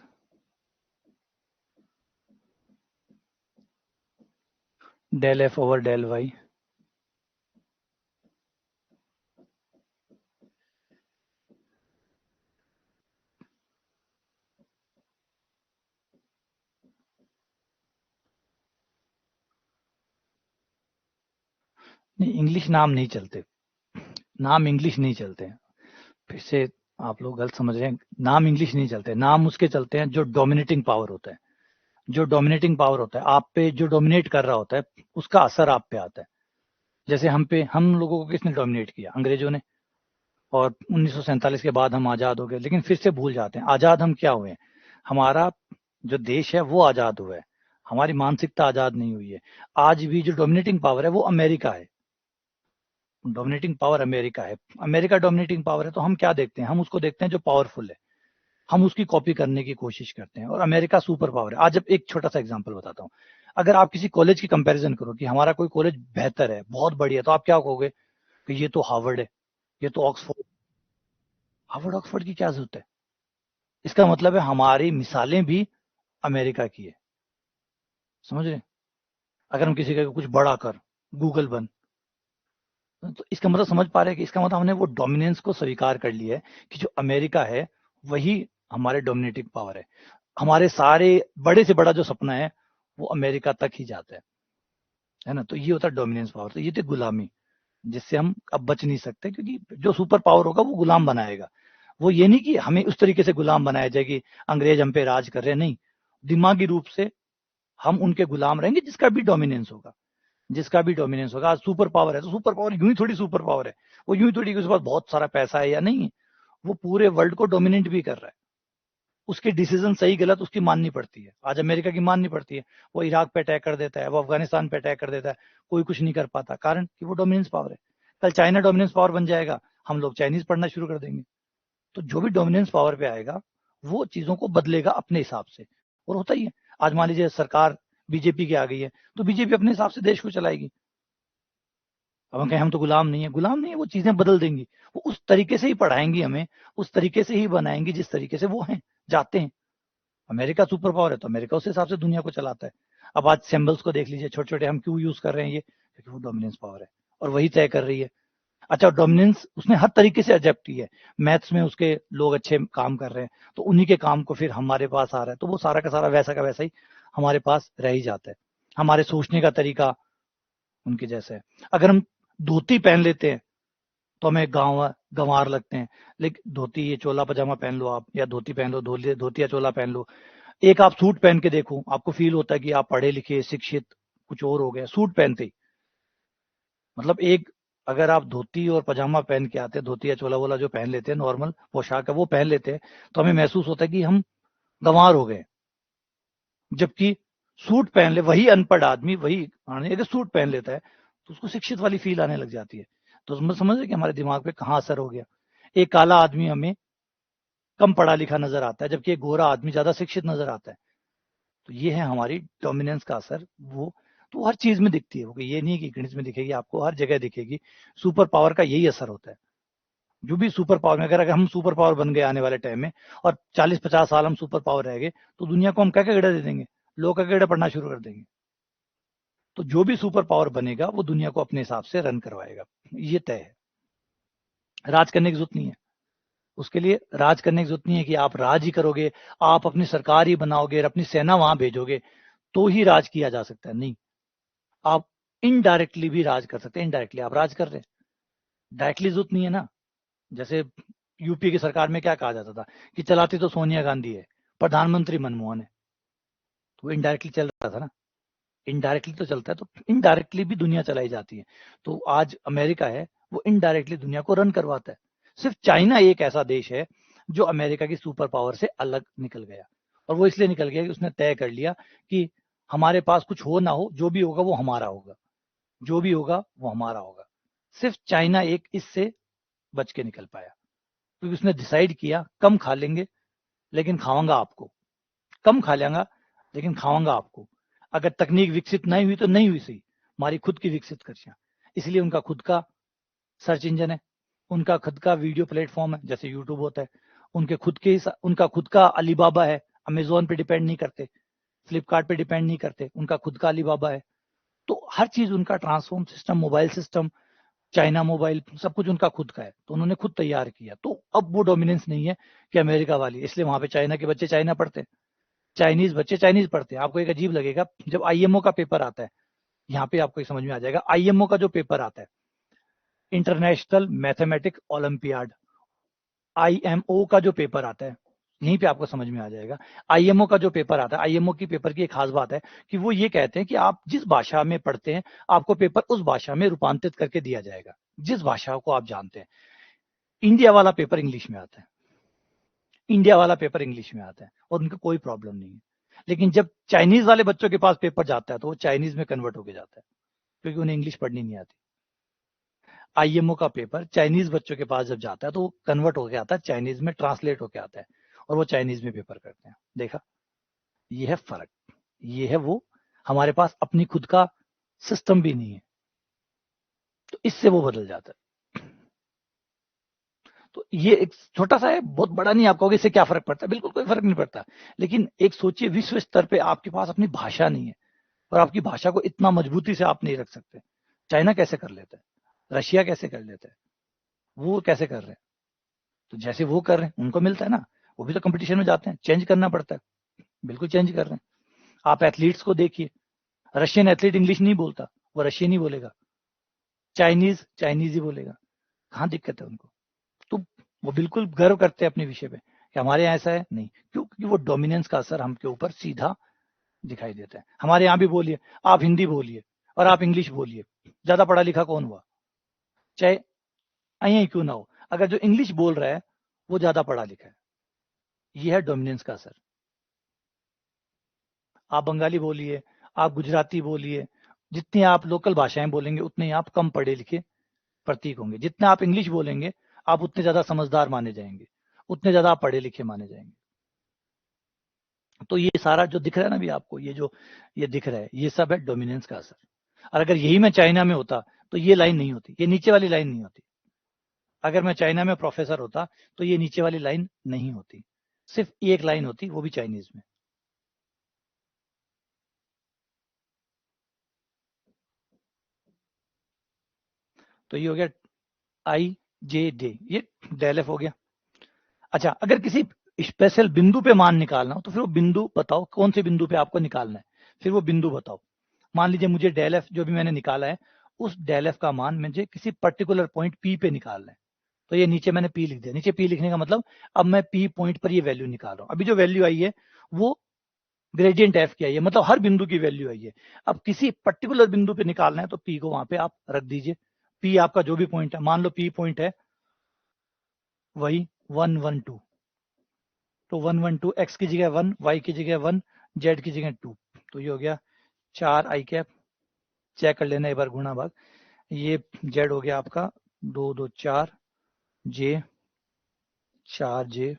Speaker 1: del F over del Y, नहीं इंग्लिश नाम नहीं चलते, नाम इंग्लिश नहीं चलते, फिर से आप लोग गलत समझ रहे हैं, नाम इंग्लिश नहीं चलते, नाम उसके चलते हैं जो डोमिनेटिंग पावर होता है। जो डोमिनेटिंग पावर होता है आप पे, जो डोमिनेट कर रहा होता है, उसका असर आप पे आता है। जैसे हम लोगों को किसने डोमिनेट किया? अंग्रेजों ने, और 1947 के बाद हम आजाद हो गए, लेकिन फिर से भूल जाते हैं आजाद हम क्या हुए हैं। हमारा जो देश है वो आजाद हुआ है, हमारी मानसिकता आजाद नहीं हुई है। आज भी जो डोमिनेटिंग पावर है वो अमेरिका है, डोमिनेटिंग पावर अमेरिका है। अमेरिका डोमिनेटिंग पावर है, तो हम क्या देखते हैं? हम उसको देखते हैं जो पावरफुल है, हम उसकी कॉपी करने की कोशिश करते हैं, और अमेरिका सुपर पावर है। आज जब एक छोटा सा एग्जांपल बताता हूँ, अगर आप किसी कॉलेज की कंपैरिजन करो कि हमारा कोई कॉलेज बेहतर है, बहुत बढ़िया, तो आप क्या कहोगे कि ये तो हार्वर्ड है, ये तो ऑक्सफोर्ड। हार्वर्ड ऑक्सफोर्ड की क्या जरूरत है? इसका मतलब है हमारी मिसालें भी अमेरिका की है, समझ रहे? अगर हम किसी का कुछ बड़ा कर, गूगल बन, तो इसका मतलब समझ पा रहे हैं कि इसका मतलब हमने वो डोमिनेंस को स्वीकार कर लिया है कि जो अमेरिका है वही हमारे डोमिनेटिंग पावर है। हमारे सारे बड़े से बड़ा जो सपना है वो अमेरिका तक ही जाता है ना? तो ये होता है डोमिनेंस पावर। तो ये थी गुलामी, जिससे हम अब बच नहीं सकते, क्योंकि जो सुपर पावर होगा वो गुलाम बनाएगा। वो ये नहीं कि हमें उस तरीके से गुलाम बनाया जाए कि अंग्रेज हम पे राज कर रहे हैं, नहीं, दिमागी रूप से हम उनके गुलाम रहेंगे, जिसका भी डोमिनेंस होगा, जिसका भी डोमिनेंस होगा। आज सुपर पावर है तो सुपर पावर यूं ही थोड़ी सुपर पावर है, वो यूं ही थोड़ी कि उसके पास बहुत सारा पैसा है या नहीं, वो पूरे वर्ल्ड को डोमिनेट भी कर रहा है। उसके डिसीजन सही गलत उसकी माननी पड़ती है। आज अमेरिका की माननी पड़ती है, वो इराक पे अटैक कर देता है, वो अफगानिस्तान पे अटैक कर देता है, कोई कुछ नहीं कर पाता, कारण कि वो डोमिनेंस पावर है। कल चाइना डोमिनेंस पावर बन जाएगा, हम लोग चाइनीज पढ़ना शुरू कर देंगे। तो जो भी डोमिनेंस पावर पे आएगा वो चीजों को बदलेगा अपने हिसाब से, और होता ही है। आज मान लीजिए सरकार बीजेपी की आ गई है, तो बीजेपी अपने हिसाब से देश को चलाएगी। अब हम कहें हम तो गुलाम नहीं है, गुलाम नहीं है, वो चीजें बदल देंगी। वो उस तरीके से ही पढ़ाएंगी हमें, उस तरीके से ही बनाएंगी जिस तरीके से वो हैं, जाते हैं। अमेरिका सुपर पावर है तो अमेरिका उस हिसाब से दुनिया को चलाता है। अब आज सिंबल्स को देख लीजिए, छोटे छोटे, हम क्यों यूज कर रहे हैं ये? क्योंकि वो डोमिनेंस पावर है और वही तय कर रही है। अच्छा, डोमिनेंस उसने हर तरीके से अडेप्ट की है। मैथ्स में उसके लोग अच्छे काम कर रहे हैं, तो उन्हीं के काम को फिर हमारे पास आ रहा है, तो वो सारा का सारा वैसा का वैसा ही हमारे पास रह ही जाता है। हमारे सोचने का तरीका उनके जैसा है। अगर हम धोती पहन लेते हैं तो हमें गंवार लगते हैं, लेकिन धोती, ये चोला पजामा पहन लो आप, या धोती पहन लो, धोती या चोला पहन लो, एक आप सूट पहन के देखो, आपको फील होता है कि आप पढ़े लिखे शिक्षित कुछ और हो गए सूट पहनते ही। मतलब एक, अगर आप धोती और पजामा पहन के आते हैं, धोती या चोला वोला जो पहन लेते हैं, नॉर्मल पोशाक है वो पहन लेते हैं, तो हमें महसूस होता है कि हम गंवार हो गए। जबकि सूट पहन ले वही अनपढ़ आदमी, वही अगर सूट पहन लेता है तो उसको शिक्षित वाली फील आने लग जाती है। तो समझ रहे कि हमारे दिमाग पे कहाँ असर हो गया। एक काला आदमी हमें कम पढ़ा लिखा नजर आता है, जबकि एक गोरा आदमी ज्यादा शिक्षित नजर आता है। तो ये है हमारी डोमिनेंस का असर। वो तो हर चीज में दिखती है, वो ये नहीं है कि गणित में दिखेगी, आपको हर जगह दिखेगी। सुपर पावर का यही असर होता है। जो भी सुपर पावर में, अगर हम सुपर पावर बन गए आने वाले टाइम में, और 40-50 साल हम सुपर पावर रह गए, तो दुनिया को हम क्या क्या गेड़ा दे देंगे? लोग का गेड़ा पढ़ना शुरू कर देंगे। तो जो भी सुपर पावर बनेगा वो दुनिया को अपने हिसाब से रन करवाएगा, ये तय है। राज करने की जरूरत नहीं है, उसके लिए राज करने की जरूरत नहीं है कि आप राज ही करोगे, आप अपनी सरकार ही बनाओगे और अपनी सेना वहां भेजोगे तो ही राज किया जा सकता है। नहीं, आप इनडायरेक्टली भी राज कर सकते हैं। इनडायरेक्टली आप राज कर रहे हैं, डायरेक्टली जरूरत नहीं है ना। जैसे यूपी की सरकार में क्या कहा जाता था कि चलाती तो सोनिया गांधी है, प्रधानमंत्री मनमोहन है, तो वो इनडायरेक्टली चल रहा था ना। इनडायरेक्टली तो चलता है, तो इनडायरेक्टली भी दुनिया चलाई जाती है। तो आज अमेरिका है, वो इनडायरेक्टली दुनिया को रन करवाता है। सिर्फ चाइना एक ऐसा देश है जो अमेरिका की सुपर पावर से अलग निकल गया, और वो इसलिए निकल गया कि उसने तय कर लिया कि हमारे पास कुछ हो ना हो, जो भी होगा वो हमारा होगा, जो भी होगा वो हमारा होगा। सिर्फ चाइना एक इससे बच के निकल पाया, क्योंकि उसने डिसाइड किया कम खा लेंगे लेकिन खाऊंगा आपको, कम खा लेंगा लेकिन खाऊंगा आपको। अगर तकनीक विकसित नहीं हुई तो नहीं हुई सही, हमारी खुद की विकसित कर। इसलिए उनका खुद का सर्च इंजन है, उनका खुद का वीडियो प्लेटफॉर्म है जैसे यूट्यूब होता है, उनका खुद का अलीबाबा है, अमेजोन पे डिपेंड नहीं करते, फ्लिपकार्ट पे डिपेंड नहीं करते, उनका खुद का अलीबाबा है। तो हर चीज उनका transform system, mobile system, China mobile, सब कुछ उनका खुद का है, तो उन्होंने खुद तैयार किया। तो अब वो डोमिनेंस नहीं है कि अमेरिका वाली, इसलिए वहां पे चाइना के बच्चे चाइना पढ़ते हैं, चाइनीज बच्चे चाइनीज पढ़ते हैं। आपको एक अजीब लगेगा जब आईएमओ का पेपर आता है, यहाँ पे आपको समझ में आ जाएगा। आईएमओ का जो पेपर आता है, इंटरनेशनल मैथमेटिक ओलंपियाड, आईएमओ का जो पेपर आता है, यहीं पे आपको समझ में आ जाएगा। आईएमओ का जो पेपर आता है, आईएमओ की पेपर की एक खास बात है कि वो ये कहते हैं कि आप जिस भाषा में पढ़ते हैं, आपको पेपर उस भाषा में रूपांतरित करके दिया जाएगा, जिस भाषा को आप जानते हैं। इंडिया वाला पेपर इंग्लिश में आता है, इंडिया वाला पेपर इंग्लिश में आता है, और उनको कोई प्रॉब्लम नहीं है। लेकिन जब चाइनीज वाले बच्चों के पास पेपर जाता है तो वो चाइनीज में कन्वर्ट होके जाता है, क्योंकि उन्हें इंग्लिश पढ़नी नहीं आती। आईएमओ का पेपर चाइनीज बच्चों के पास जब जाता है तो वो कन्वर्ट होके आता है, चाइनीज में ट्रांसलेट होके आता है, और वो चाइनीज में पेपर करते हैं। देखा, ये है फर्क, ये है वो। हमारे पास अपनी खुद का सिस्टम भी नहीं है, तो इससे वो बदल जाता है। तो ये एक छोटा सा है, बहुत बड़ा नहीं। आप कहोगे इससे क्या फर्क पड़ता है, बिल्कुल कोई फर्क नहीं पड़ता। लेकिन एक सोचिए, विश्व स्तर पे आपके पास अपनी भाषा नहीं है, और आपकी भाषा को इतना मजबूती से आप नहीं रख सकते। चाइना कैसे कर लेता है, रशिया कैसे कर लेता है, वो कैसे कर रहे हैं। तो जैसे वो कर रहे हैं उनको मिलता है ना, वो भी तो कंपटीशन में जाते हैं, चेंज करना पड़ता है, बिल्कुल चेंज कर रहे हैं। आप एथलीट्स को देखिए, रशियन एथलीट इंग्लिश नहीं बोलता, वो रशियन ही बोलेगा, चाइनीज चाइनीज ही बोलेगा। कहाँ दिक्कत है उनको। तो वो बिल्कुल गर्व करते हैं अपने विषय पे कि हमारे यहाँ ऐसा है नहीं, क्योंकि वो डोमिनेंस का असर हमके ऊपर सीधा दिखाई देता है। हमारे यहाँ भी बोलिए, आप हिंदी बोलिए और आप इंग्लिश बोलिए, ज्यादा पढ़ा लिखा कौन हुआ, चाहे यही क्यों ना हो, अगर जो इंग्लिश बोल रहा है वो ज्यादा पढ़ा लिखा है। ये है डोमिनेंस का असर। आप बंगाली बोलिए, आप गुजराती बोलिए, जितनी आप लोकल भाषाएं बोलेंगे उतने ही आप कम पढ़े लिखे प्रतीक होंगे। जितना आप इंग्लिश बोलेंगे आप उतने ज्यादा समझदार माने जाएंगे, उतने ज्यादा आप पढ़े लिखे माने जाएंगे। तो ये सारा जो दिख रहा है ना अभी आपको, ये जो ये दिख रहा है, ये सब है डोमिनेंस का असर। और अगर यही मैं चाइना में होता तो ये लाइन नहीं होती, ये नीचे वाली लाइन नहीं होती। अगर मैं चाइना में प्रोफेसर होता तो ये नीचे वाली लाइन नहीं होती, सिर्फ एक लाइन होती, वो भी चाइनीज में। तो ये हो गया आई जे डे, ये डेलएफ हो गया। अच्छा, अगर किसी स्पेशल बिंदु पे मान निकालना हो तो फिर वो बिंदु बताओ, कौन से बिंदु पे आपको निकालना है, फिर वो बिंदु बताओ। मान लीजिए मुझे डेल एफ जो भी मैंने निकाला है, उस डेल एफ का मान मुझे किसी पर्टिकुलर पॉइंट पी पे निकालना है। तो ये नीचे मैंने पी लिख दिया। नीचे पी लिखने का मतलब अब मैं पी पॉइंट पर ये वैल्यू निकाल रहा हूँ। अभी जो वैल्यू आई है वो ग्रेडियंट एफ की आई है, मतलब हर बिंदु की वैल्यू आई है। अब किसी पर्टिकुलर बिंदु पे निकालना है तो पी को वहां पे आप रख दीजिए। पी आपका जो भी पॉइंट है, मान लो पी पॉइंट है वही 112, तो 112 एक्स की जगह 1, वाई की जगह 1, जेड की जगह 2। तो ये हो गया 4 i कैप, चेक कर लेना एक बार गुणा भाग। ये जेड हो गया आपका 2 2 4 जे, 4 जे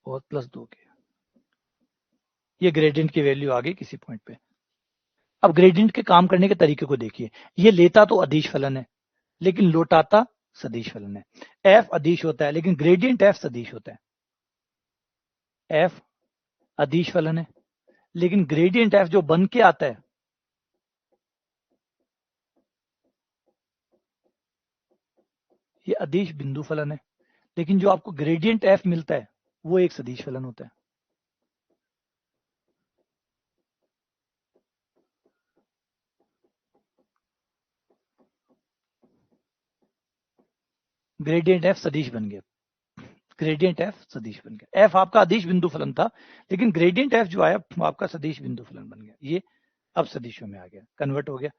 Speaker 1: और +2 के। ये ग्रेडियंट की वैल्यू आ गई किसी पॉइंट पे। अब ग्रेडियंट के काम करने के तरीके को देखिए। ये लेता तो अदिश फलन है लेकिन लौटाता सदिश फलन है। एफ अदिश होता है लेकिन ग्रेडियंट एफ सदिश होता है। एफ अदिश फलन है लेकिन ग्रेडियंट एफ जो बन के आता है, ये अदिश बिंदु फलन है। लेकिन जो आपको ग्रेडियंट एफ मिलता है वो एक सदिश फलन होता है। ग्रेडियंट एफ सदिश बन गया, ग्रेडियंट एफ सदिश बन गया। एफ आपका अदिश बिंदु फलन था, लेकिन ग्रेडियंट एफ जो आया वो आपका सदिश बिंदु फलन बन गया। ये अब सदिशों में आ गया, कन्वर्ट हो गया।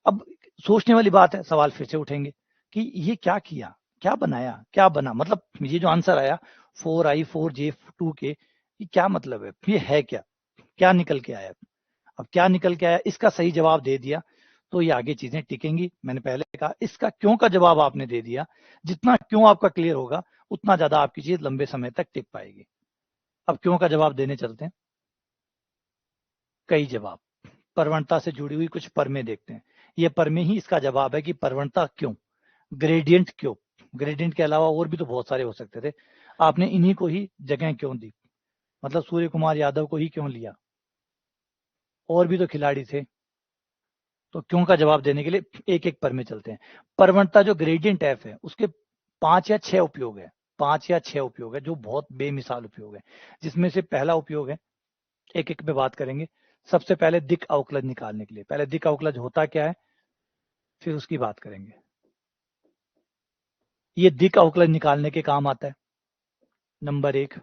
Speaker 1: अब सोचने वाली बात है, सवाल फिर से उठेंगे कि ये क्या किया, क्या बनाया, क्या बना, मतलब ये जो आंसर आया 4i 4j 2k, ये क्या मतलब है, ये है क्या, क्या निकल के आया। अब क्या निकल के आया, इसका सही जवाब दे दिया तो ये आगे चीजें टिकेंगी। मैंने पहले कहा इसका क्यों का जवाब आपने दे दिया, जितना क्यों आपका क्लियर होगा उतना ज्यादा आपकी चीज लंबे समय तक टिक पाएगी। अब क्यों का जवाब देने चलते हैं। कई जवाब प्रवणता से जुड़ी हुई कुछ परमें देखते हैं। ये परमें ही इसका जवाब है कि प्रवणता क्यों, ग्रेडियंट क्यों। ग्रेडियंट के अलावा और भी तो बहुत सारे हो सकते थे, आपने इन्हीं को ही जगह क्यों दी, मतलब सूर्य कुमार यादव को ही क्यों लिया, और भी तो खिलाड़ी थे। तो क्यों का जवाब देने के लिए एक एक पर में चलते हैं। प्रवणता जो ग्रेडियंट एफ है उसके 5 या 6 उपयोग है, 5 या 6 उपयोग है जो बहुत बेमिसाल उपयोग है। जिसमें से पहला उपयोग है, एक एक पे बात करेंगे। सबसे पहले दिक् अवकलज निकालने के लिए, पहले दिक् अवकलज होता क्या है फिर उसकी बात करेंगे। ये दिक् अवकलज निकालने के काम आता है। नंबर 1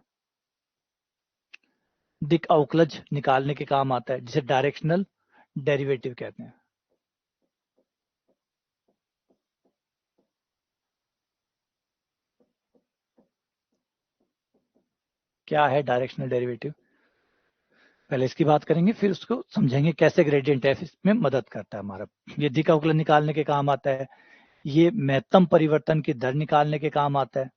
Speaker 1: दिक् अवकलज निकालने के काम आता है, जिसे डायरेक्शनल डेरिवेटिव कहते हैं। क्या है डायरेक्शनल डेरिवेटिव, पहले इसकी बात करेंगे फिर उसको समझेंगे कैसे ग्रेडियंट एफ इसमें मदद करता है हमारा। ये दिक् अवकलन निकालने के काम आता है, ये महत्तम परिवर्तन की दर निकालने के काम आता है।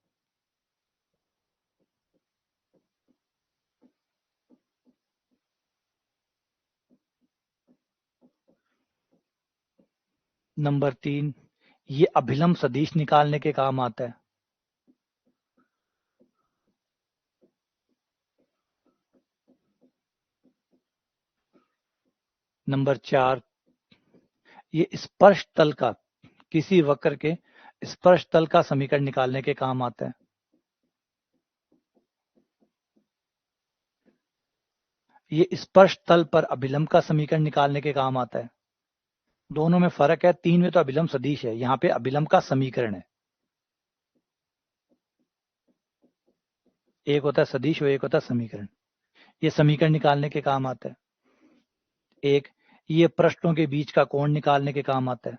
Speaker 1: नंबर 3 ये अभिलंब सदिश निकालने के काम आता है। नंबर 4 ये स्पर्श तल का, किसी वक्र के स्पर्श तल का समीकरण निकालने के काम आता है। ये स्पर्श तल पर अभिलंब का समीकरण निकालने के काम आता है। दोनों में फर्क है, 3 में तो अभिलंब सदिश है, यहाँ पे अभिलंब का समीकरण है। एक होता है सदिश और एक होता है समीकरण। ये समीकरण निकालने के काम आता है। एक ये पृष्ठों के बीच का कोण निकालने के काम आता है।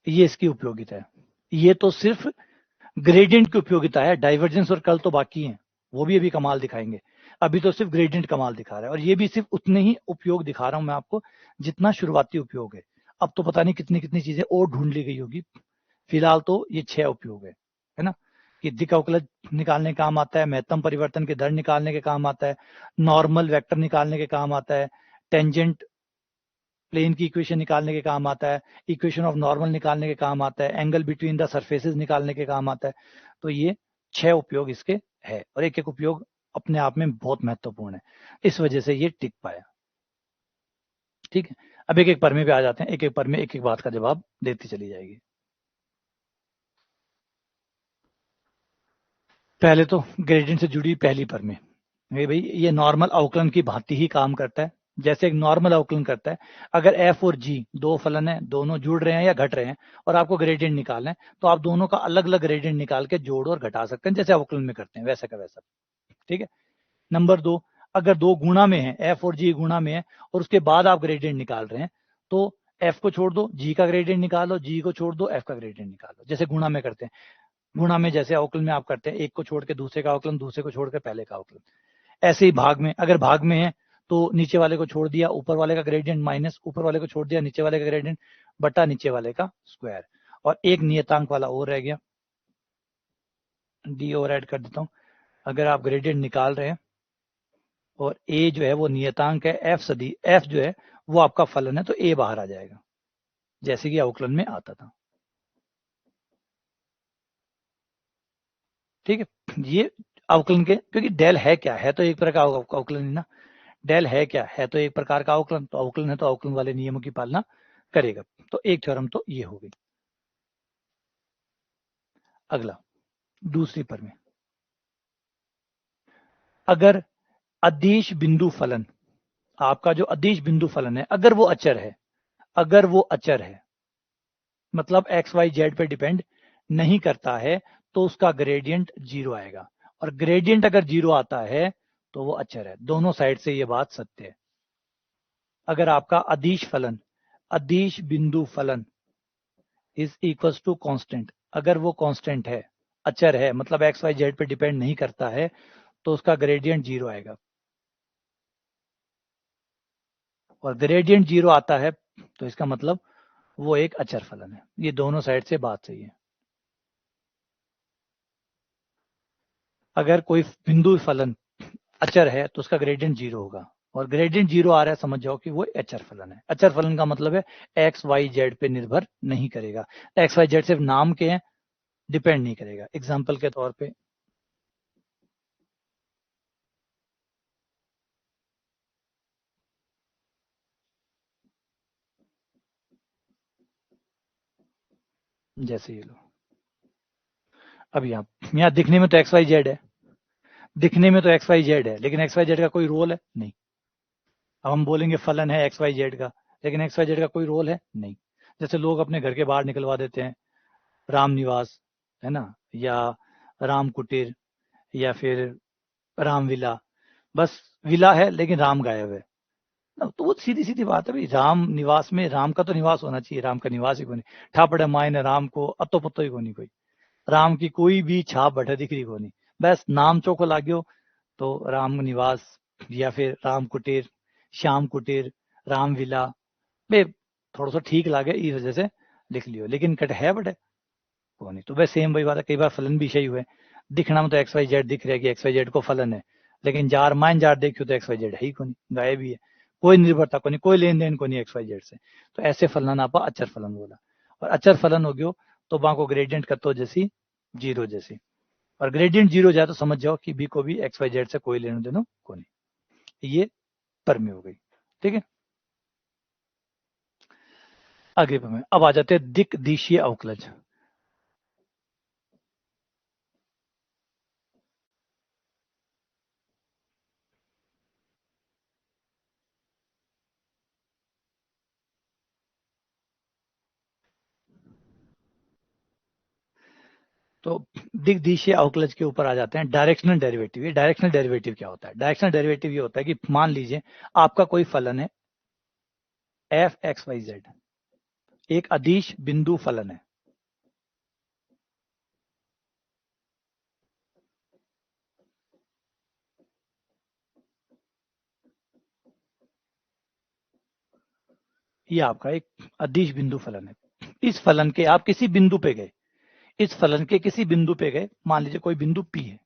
Speaker 1: ये इसकी उपयोगिता है। ये तो सिर्फ ग्रेडियंट की उपयोगिता है, डाइवर्जेंस और कर्ल तो बाकी हैं, वो भी अभी कमाल दिखाएंगे। अभी तो सिर्फ ग्रेडियंट कमाल दिखा रहा है, और ये भी सिर्फ उतने ही उपयोग दिखा रहा हूं मैं आपको जितना शुरुआती उपयोग है। अब तो पता नहीं कितनी कितनी चीजें और ढूंढ ली गई होगी। फिलहाल तो ये 6 उपयोग है ना। कि दिक् अवकलज निकालने के काम आता है, महत्तम परिवर्तन की दर निकालने के काम आता है, नॉर्मल वेक्टर निकालने के काम आता है, टेंजेंट प्लेन की इक्वेशन निकालने के काम आता है, इक्वेशन ऑफ नॉर्मल निकालने के काम आता है, एंगल बिटवीन द सरफेसेस निकालने के काम आता है। तो ये 6 उपयोग इसके है, और एक एक उपयोग अपने आप में बहुत महत्वपूर्ण है, इस वजह से ये टिक पाया। ठीक है, अब एक एक परमे पे आ जाते हैं, एक एक परमे एक एक बात का जवाब देती चली जाएगी। पहले तो ग्रेडियंट से जुड़ी पहली परमे, भाई ये नॉर्मल अवकलन की भांति ही काम करता है, जैसे एक नॉर्मल अवकलन करता है। अगर एफ और जी दो फलन है, दोनों जुड़ रहे हैं या घट रहे हैं, और आपको ग्रेडियंट निकालना है, तो आप दोनों का अलग अलग ग्रेडियंट निकाल के जोड़ और घटा सकते हैं, जैसे अवकलन में करते हैं वैसा का वैसा। ठीक है। नंबर 2 अगर दो गुणा में है, एफ और जी गुणा में है, और उसके बाद आप ग्रेडियंट निकाल रहे हैं, तो एफ को छोड़ दो, जी का ग्रेडियंट निकालो, जी को छोड़ दो, एफ का ग्रेडियंट निकालो, जैसे गुणा में करते हैं। गुणा में जैसे अवकलन में आप करते हैं, एक को छोड़ के दूसरे का अवकलन, दूसरे को छोड़ के पहले का अवकलन। ऐसे ही भाग में, अगर भाग में है तो नीचे वाले को छोड़ दिया, ऊपर वाले का ग्रेडियंट माइनस ऊपर वाले को छोड़ दिया, नीचे वाले का ग्रेडियंट बटा नीचे वाले का स्क्वायर। और एक नियतांक वाला और रह गया, डी और ऐड कर देता हूं। अगर आप ग्रेडियंट निकाल रहे हैं और ए जो है वो नियतांक है, एफ सदी एफ जो है वो आपका फलन है, तो ए बाहर आ जाएगा, जैसे कि अवकलन में आता था। ठीक है, ये अवकलन के, क्योंकि डेल है क्या, है तो एक प्रकार का अवकलन ही ना। डेल है क्या, है तो एक प्रकार का अवकलन, तो अवकलन है तो अवकलन वाले नियमों की पालना करेगा। तो एक थ्योरम तो ये हो गई। अगला दूसरी पर में, अगर अदिश बिंदु फलन आपका जो अदिश बिंदु फलन है, अगर वो अचर है, अगर वो अचर है मतलब एक्स वाई जेड पे डिपेंड नहीं करता है, तो उसका ग्रेडियंट 0 आएगा। और ग्रेडियंट अगर 0 आता है तो वो अचर है। दोनों साइड से ये बात सत्य है। अगर आपका अदिश फलन, अदिश बिंदु फलन इज इक्वल्स टू कांस्टेंट, अगर वो कांस्टेंट है, अचर है, मतलब एक्स वाई जेड पे डिपेंड नहीं करता है, तो उसका ग्रेडियंट 0 आएगा। और ग्रेडियंट 0 आता है तो इसका मतलब वो एक अचर फलन है। ये दोनों साइड से बात सही है। अगर कोई बिंदु फलन अचर है तो उसका ग्रेडियंट 0 होगा, और ग्रेडियंट 0 आ रहा है, समझ जाओ कि वो अचर फलन है। अचर फलन का मतलब है एक्स वाई जेड पे निर्भर नहीं करेगा। एक्स वाई जेड सिर्फ नाम के हैं, डिपेंड नहीं करेगा। एग्जाम्पल के तौर पे जैसे ये लो, अब यहाँ दिखने में तो एक्स वाई जेड है, दिखने में तो एक्स वाई जेड है, लेकिन एक्स वाई जेड का कोई रोल है नहीं। अब हम बोलेंगे फलन है एक्स वाई जेड का, लेकिन एक्स वाई जेड का कोई रोल है नहीं। जैसे लोग अपने घर के बाहर निकलवा देते हैं राम निवास, है ना, या राम कुटीर, या फिर राम विला, बस विला है लेकिन राम गायब है ना। तो वो सीधी सीधी बात है भाई, राम निवास में राम का तो निवास होना चाहिए, राम का निवास ही कोई नहीं। ठापड़े माए ने राम को अतो पत्तो ही कोनी कोई, राम की कोई भी छाप बैठे दिख रही कोनी, बस नाम चौको लाग्यो तो राम निवास, या फिर राम कुटीर, श्याम कुटीर, राम विला, बे थोड़ा सा ठीक लागे इस वजह से लिख लियो, लेकिन कट है बटे को नहीं। तो बस सेम वही बात है, कई बार फलन भी सही हुए, दिखना में तो एक्स वाई जेड दिख रहा है कि एक्स वाई जेड को फलन है, लेकिन जार मान जार देखियो तो एक्स वाई जेड है ही को नहीं, गायब ही है, कोई निर्भरता को नहीं, कोई लेन देन को नहीं एक्स वाई जेड से। तो ऐसे फलन आप अचर फलन बोला। और अचर फलन हो गयो तो वहां को ग्रेडियंट कतो जैसी 0 जैसी, और ग्रेडियंट 0 जाए तो समझ जाओ कि बी को भी एक्स वाई जेड से कोई लेने देनो को नहीं। ये परमी हो गई। ठीक है, आगे पे अब आ जाते हैं दिक दिशीय अवकलज। तो दिग्दिशीय अवकलज के ऊपर आ जाते हैं डायरेक्शनल डेरिवेटिव। ये डायरेक्शनल डेरिवेटिव क्या होता है? डायरेक्शनल डेरिवेटिव ये होता है कि मान लीजिए आपका कोई फलन है एफ एक्स वाई जेड, एक अदिश बिंदु फलन है। ये आपका एक अदिश बिंदु फलन है। इस फलन के आप किसी बिंदु पे गए, इस फलन के किसी बिंदु पे गए, मान लीजिए कोई बिंदु पी है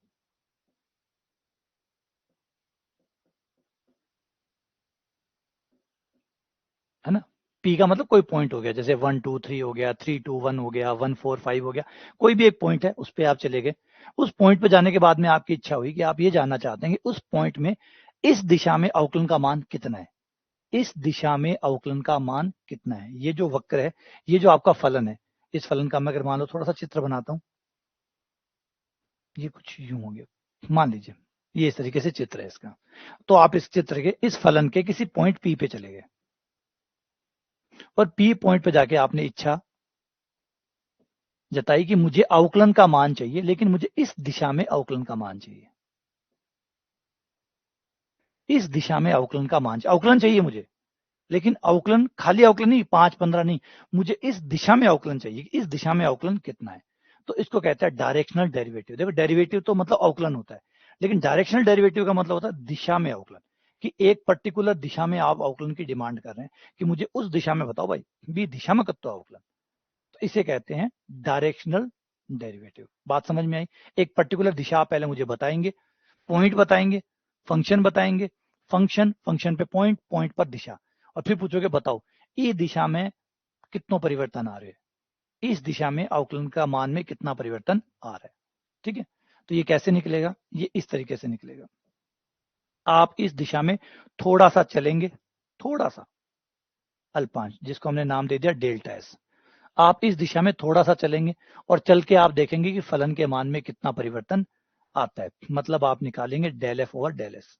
Speaker 1: ना। पी का मतलब कोई पॉइंट हो गया, जैसे 1 2 3 हो गया, 3 2 1 हो गया, 1 4 5 हो गया, कोई भी एक पॉइंट है, उस पर आप चले गए। उस पॉइंट पे जाने के बाद में आपकी इच्छा हुई कि आप ये जानना चाहते हैं कि उस पॉइंट में इस दिशा में अवकलन का मान कितना है, इस दिशा में अवकलन का मान कितना है। ये जो वक्र है, ये जो आपका फलन है, इस फलन का मैं अगर मान लो थोड़ा सा चित्र बनाता हूं, ये कुछ यूं हो गया, मान लीजिए ये इस तरीके से चित्र है इसका। तो आप इस चित्र के इस फलन के किसी पॉइंट पी पे चले गए, और पी पॉइंट पे जाके आपने इच्छा जताई कि मुझे अवकलन का मान चाहिए, लेकिन मुझे इस दिशा में अवकलन का मान चाहिए, इस दिशा में अवकलन का मान चाहिए, अवकलन चाहिए मुझे, लेकिन अवकलन खाली अवकलन नहीं, 5 15 नहीं, मुझे इस दिशा में अवकलन चाहिए, इस दिशा में अवकलन कितना है। तो इसको कहता है डायरेक्शनल डेरिवेटिव। देखो डेरिवेटिव तो मतलब अवकलन होता है, लेकिन डायरेक्शनल डेरिवेटिव का मतलब होता है दिशा में अवकलन, कि एक पर्टिकुलर दिशा में आप अवकलन की डिमांड कर रहे हैं कि मुझे उस दिशा में बताओ भाई, बी दिशा में कत्तो अवकलन। तो इसे कहते हैं डायरेक्शनल डेरिवेटिव। बात समझ में आई? एक पर्टिकुलर दिशा आप पहले मुझे बताएंगे, पॉइंट बताएंगे, फंक्शन बताएंगे, फंक्शन, फंक्शन पे पॉइंट, पॉइंट पर दिशा, और फिर पूछोगे बताओ इस दिशा में कितनों परिवर्तन आ रहे हैं, इस दिशा में अवकलन का मान में कितना परिवर्तन आ रहा है। ठीक है, तो ये कैसे निकलेगा? ये इस तरीके से निकलेगा। आप इस दिशा में थोड़ा सा चलेंगे, थोड़ा सा अल्पांश, जिसको हमने नाम दे दिया डेल्टा एस। आप इस दिशा में थोड़ा सा चलेंगे और चल के आप देखेंगे कि फलन के मान में कितना परिवर्तन आता है, मतलब आप निकालेंगे del F over del S.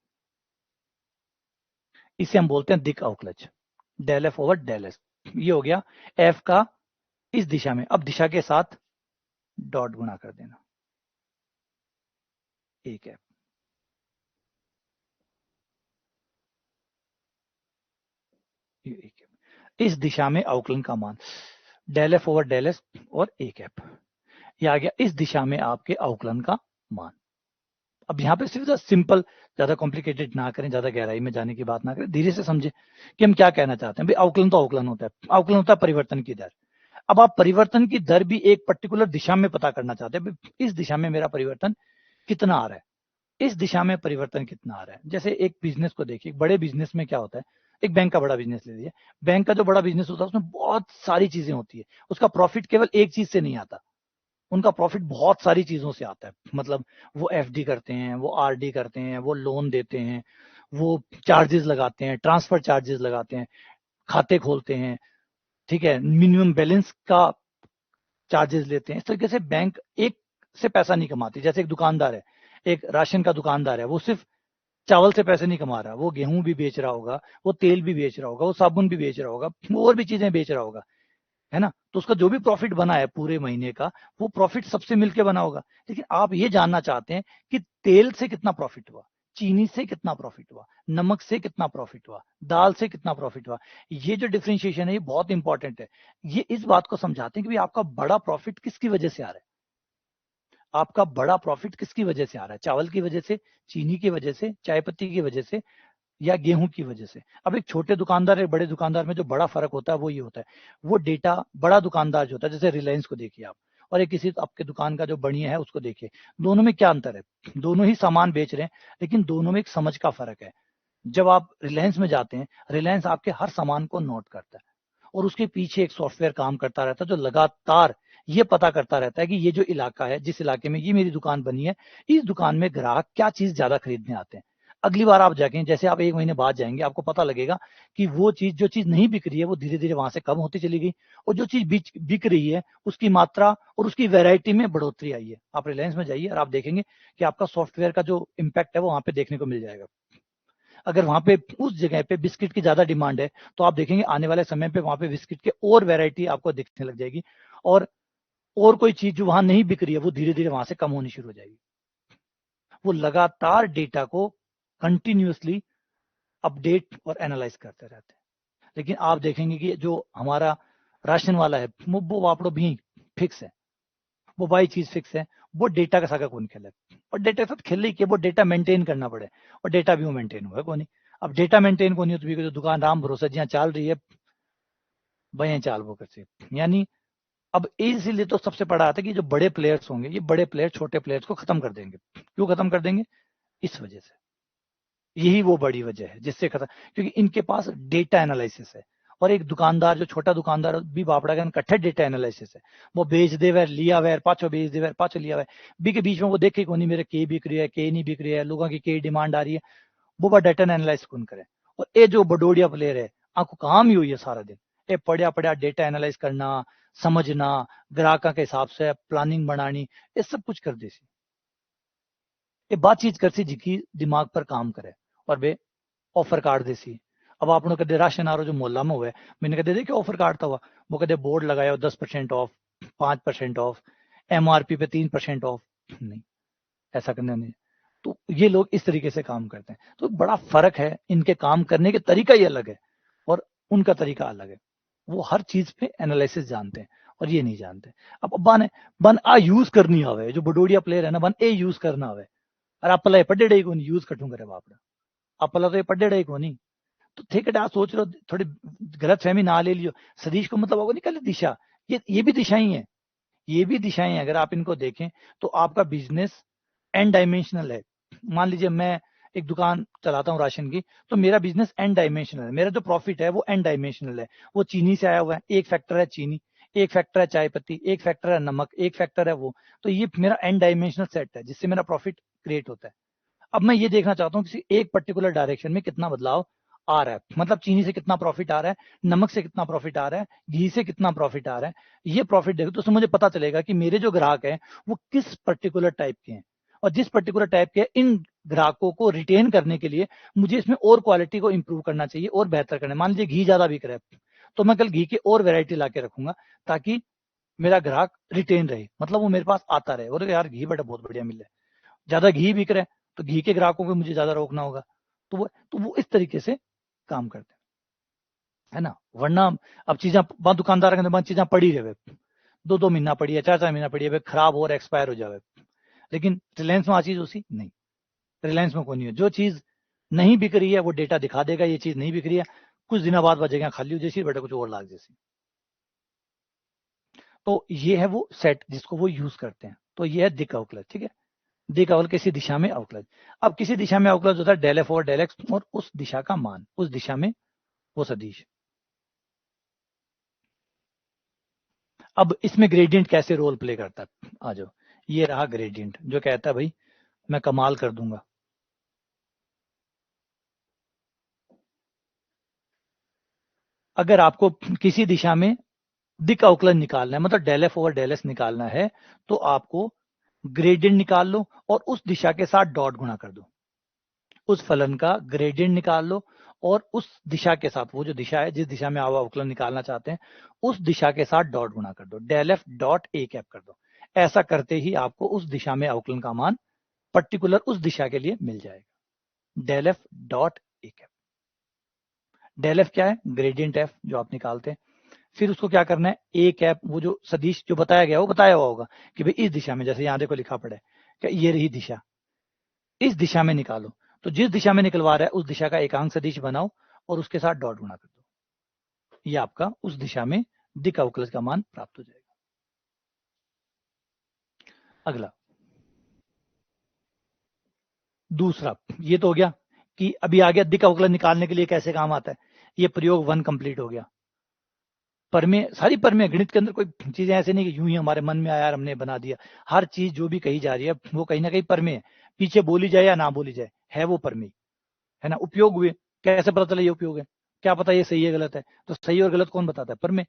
Speaker 1: इसे हम बोलते हैं दिक अवकलज, del F over del S. ये हो गया एफ का इस दिशा में, अब दिशा के साथ डॉट गुणा कर देना, एक है। इस दिशा में अवकलन का मान del F over del S और एक एफ, ये आ गया इस दिशा में आपके अवकलन का मान। अब यहाँ पे सिर्फ सिंपल, ज्यादा कॉम्प्लिकेटेड ना करें, ज्यादा गहराई में जाने की बात ना करें, धीरे से समझे कि हम क्या कहना चाहते हैं। भाई अवकलन तो अवकलन होता है, अवकलन होता है परिवर्तन की दर। अब आप परिवर्तन की दर भी एक पर्टिकुलर दिशा में पता करना चाहते हैं, इस दिशा में मेरा परिवर्तन कितना आ रहा है, इस दिशा में परिवर्तन कितना आ रहा है। जैसे एक बिजनेस को देखिए, बड़े बिजनेस में क्या होता है, एक बैंक का बड़ा बिजनेस ले लीजिए, बैंक का जो बड़ा बिजनेस होता है उसमें बहुत सारी चीजें होती है, उसका प्रॉफिट केवल एक चीज से नहीं आता, उनका प्रॉफिट बहुत सारी चीजों से आता है। मतलब वो एफडी करते हैं, वो आरडी करते हैं, वो लोन देते हैं, वो चार्जेस लगाते हैं, ट्रांसफर चार्जेस लगाते हैं, खाते खोलते हैं, ठीक है, मिनिमम बैलेंस का चार्जेस लेते हैं। इस तरीके से बैंक एक से पैसा नहीं कमाती। जैसे एक दुकानदार है, एक राशन का दुकानदार है, वो सिर्फ चावल से पैसे नहीं कमा रहा, वो गेहूं भी बेच रहा होगा, वो तेल भी बेच रहा होगा, वो साबुन भी बेच रहा होगा, वो और भी चीजें बेच रहा होगा, है ना। तो उसका जो भी प्रॉफिट बना है पूरे महीने का, वो प्रॉफिट सबसे मिलकर बना होगा। लेकिन आप ये जानना चाहते हैं कि तेल से कितना प्रॉफिट हुआ, चीनी से कितना प्रॉफिट हुआ, नमक से कितना प्रॉफिट हुआ, दाल से कितना प्रॉफिट हुआ। ये जो डिफरेंशिएशन है ये बहुत इंपॉर्टेंट है। ये इस बात को समझाते हैं कि भाई आपका बड़ा प्रॉफिट किसकी वजह से आ रहा है, आपका बड़ा प्रॉफिट किसकी वजह से आ रहा है, चावल की वजह से, चीनी की वजह से, चाय पत्ती की वजह से, या गेहूं की वजह से। अब एक छोटे दुकानदार एक बड़े दुकानदार में जो बड़ा फर्क होता है वो ये होता है, वो डेटा बड़ा दुकानदार जो होता है, जैसे रिलायंस को देखिए आप, और एक किसी आपके दुकान का जो बढ़िया है उसको देखिए, दोनों में क्या अंतर है। दोनों ही सामान बेच रहे हैं, लेकिन दोनों में एक समझ का फर्क है। जब आप रिलायंस में जाते हैं, रिलायंस आपके हर सामान को नोट करता है, और उसके पीछे एक सॉफ्टवेयर काम करता रहता है जो लगातार ये पता करता रहता है कि ये जो इलाका है, जिस इलाके में ये मेरी दुकान बनी है, इस दुकान में ग्राहक क्या चीज ज्यादा खरीदने आते हैं। अगली बार आप जाएंगे, जैसे आप एक महीने बाद जाएंगे, आपको पता लगेगा कि वो चीज, जो चीज नहीं बिक रही है, वो धीरे धीरे वहां से कम होती चली गई, और जो चीज बिक रही है उसकी मात्रा और उसकी वेराइटी में बढ़ोतरी आई है। आप रिलायंस में जाइए और आप देखेंगे कि आपका सॉफ्टवेयर का जो इम्पैक्ट है वो वहां पे देखने को मिल जाएगा। अगर वहां पे उस जगह पे बिस्किट की ज्यादा डिमांड है, तो आप देखेंगे आने वाले समय पे वहां पे बिस्किट के और वैरायटी आपको दिखने लग जाएगी, और कोई चीज जो वहां नहीं बिक रही है वो धीरे धीरे वहां से कम होनी शुरू हो जाएगी। वो लगातार डेटा को कंटिन्यूअसली अपडेट और एनालाइज करते रहते हैं। लेकिन आप देखेंगे कि जो हमारा राशन वाला है, वो वापड़ो भी फिक्स है, वो बाई चीज फिक्स है, वो डेटा का सागा कौन खेले, और डेटा के साथ खेल रही कि वो डेटा मेंटेन करना पड़े, और डेटा भी वो मेंटेन हुआ है कौन नहीं। अब डेटा मेंटेन कौन नहीं हो, तो जो दुकान राम भरोसा जहाँ चाल रही है वही चाल वो कर, यानी अब इसीलिए तो सबसे बड़ा आता है कि जो बड़े प्लेयर्स होंगे, ये बड़े प्लेयर छोटे प्लेयर्स को खत्म कर देंगे। क्यों खत्म कर देंगे, इस वजह से, यही वो बड़ी वजह है जिससे खत्म, क्योंकि इनके पास डेटा एनालिसिस है। और एक दुकानदार, जो छोटा दुकानदार भी बापड़ा का कट्ठे डेटा एनालिसिस है, वो बेच दे वैर लिया वैर पाछो बेच दे वैर पाछो लिया वैर, बी के बीच में वो देखे कौन नहीं मेरे के बिक रही है, के नहीं बिक रही है, लोगों की के डिमांड आ रही है, वो बा डेटा एनालाइज कौन करे। और ये जो बडोडिया प्लेयर है, आपको काम ही हुई है सारा दिन, ये पढ़िया पढ़िया डेटा एनालाइज करना, समझना, ग्राहक के हिसाब से प्लानिंग बनानी, ये सब कुछ कर देसी। ये बातचीत करसी जिकी दिमाग पर काम करे, और वे ऑफर कार्ड देसी। अब आप कदे राशन आ रहा जो मोहल्ला में हुआ है, मैंने कदे देखे ऑफर कार्ड था हुआ, वो कदे बोर्ड लगाया 10% ऑफ, 5% ऑफ, एमआरपी पे 3% ऑफ, नहीं, ऐसा करना नहीं। तो ये लोग इस तरीके से काम करते हैं, तो बड़ा फर्क है, इनके काम करने के तरीका ही अलग है, और उनका तरीका अलग है। वो हर चीज पे एनालिसिस जानते हैं, और ये नहीं जानते। अब बन आ यूज करनी आवे, जो बडोडिया प्लेयर है ना, बन ए यूज करना आवे, और अपला पढ़े को नहीं यूज कटू करे बापड़ा, अपला तो ये पढ़े को नहीं। तो ठीक है, आप सोच रहे हो, थोड़ी गलत फहमी ना ले लियो, सदिश को मतलब होगा निकल दिशा, ये भी दिशाएं हैं, ये भी दिशाएं हैं। अगर आप इनको देखें तो आपका बिजनेस एन डायमेंशनल है। मान लीजिए मैं एक दुकान चलाता हूँ राशन की, तो मेरा बिजनेस एन डायमेंशनल है, मेरा जो प्रॉफिट है वो एन डायमेंशनल है। वो चीनी से आया हुआ है, एक फैक्टर है चीनी, एक फैक्टर है चाय पत्ती, एक फैक्टर है नमक, एक फैक्टर है वो। तो ये मेरा एन डायमेंशनल सेट है जिससे मेरा प्रॉफिट क्रिएट होता है। अब मैं ये देखना चाहता हूँ किसी एक पर्टिकुलर डायरेक्शन में कितना बदलाव आ रहा है, मतलब चीनी से कितना प्रॉफिट आ रहा है, नमक से कितना प्रॉफिट आ रहा है, घी से कितना प्रॉफिट आ रहा है। ये प्रॉफिट देखो तो उससे मुझे पता चलेगा कि मेरे जो ग्राहक हैं वो किस पर्टिकुलर टाइप के हैं, और जिस पर्टिकुलर टाइप के इन ग्राहकों को रिटेन करने के लिए मुझे इसमें और क्वालिटी को इंप्रूव करना चाहिए और बेहतर करना है। मान लीजिए घी ज्यादा बिक रहा है, तो मैं कल घी की और वैरायटी ला के रखूंगा ताकि मेरा ग्राहक रिटेन रहे, मतलब वो मेरे पास आता रहे और यार घी बड़ा बहुत बढ़िया मिल रहा है। ज्यादा घी बिक रहा है तो घी के ग्राहकों को मुझे ज्यादा रोकना होगा। तो वो इस तरीके से काम करते हैं, है ना। वरना अब चीजें दुकानदार के बाद चीजें पड़ी रहे, 2-2 महीना पड़ी है, 4-4 महीना पड़ी है, खराब हो और एक्सपायर हो जाए। लेकिन रिलायंस में आ चीज उसी नहीं, रिलायंस में कोई नहीं है। जो चीज नहीं बिक रही है वो डेटा दिखा देगा, ये चीज नहीं बिक रही है, कुछ दिनों बाद बचेगा खाली हो जैसी बेटा कुछ और लाग जैसी। तो ये है वो सेट जिसको वो यूज करते हैं। तो ये है दिक अवकलज, ठीक है। दिक अवकलज किसी दिशा में अवकलज। अब किसी दिशा में अवकलज होता है डेल एफ और डेल एक्स, और उस दिशा का मान, उस दिशा में वो सदिश। अब इसमें ग्रेडियंट कैसे रोल प्ले करता है, आ जाओ। ये रहा ग्रेडियंट जो कहता है भाई मैं कमाल कर दूंगा। अगर आपको किसी दिशा में दिक अवकलन निकालना है, मतलब del F over del S निकालना है, तो आपको ग्रेडियंट निकाल लो और उस दिशा के साथ डॉट गुणा कर दो। उस फलन का ग्रेडियंट निकाल लो और उस दिशा के साथ, वो जो दिशा है जिस दिशा में आप अवकलन निकालना चाहते हैं उस दिशा के साथ डॉट गुणा कर दो, del F dot A cap कर दो। ऐसा करते ही आपको उस दिशा में अवकलन का मान पर्टिकुलर उस दिशा के लिए मिल जाएगा। Del F dot A cap. Del F क्या है, ग्रेडियंट एफ जो आप निकालते हैं। फिर उसको क्या करना है, ए कैप, वो जो सदिश जो बताया गया वो बताया हुआ होगा कि भाई इस दिशा में, जैसे यहां देखो लिखा पड़ा है कि ये रही दिशा, इस दिशा में निकालो। तो जिस दिशा में निकलवा रहा है उस दिशा का एकांक सदिश बनाओ और उसके साथ डॉट गुणा कर दो। ये आपका उस दिशा में दिक अवकलज का मान प्राप्त हो जाएगा। अगला दूसरा, ये तो हो गया कि अभी आ गया दिक अवकलज निकालने के लिए कैसे काम आता है। ये प्रयोग 1 कंप्लीट हो गया। परमेय, सारी परमेय गणित के अंदर कोई चीजें ऐसे नहीं कि यूं ही हमारे मन में आया और हमने बना दिया। हर चीज जो भी कही जा रही है वो कहीं ना कहीं परमेय है, पीछे बोली जाए या ना बोली जाए है वो परमेय, है ना। उपयोग हुए, कैसे पता चला ये उपयोग है, क्या पता ये सही है गलत है, तो सही और गलत कौन बताता है, परमेय।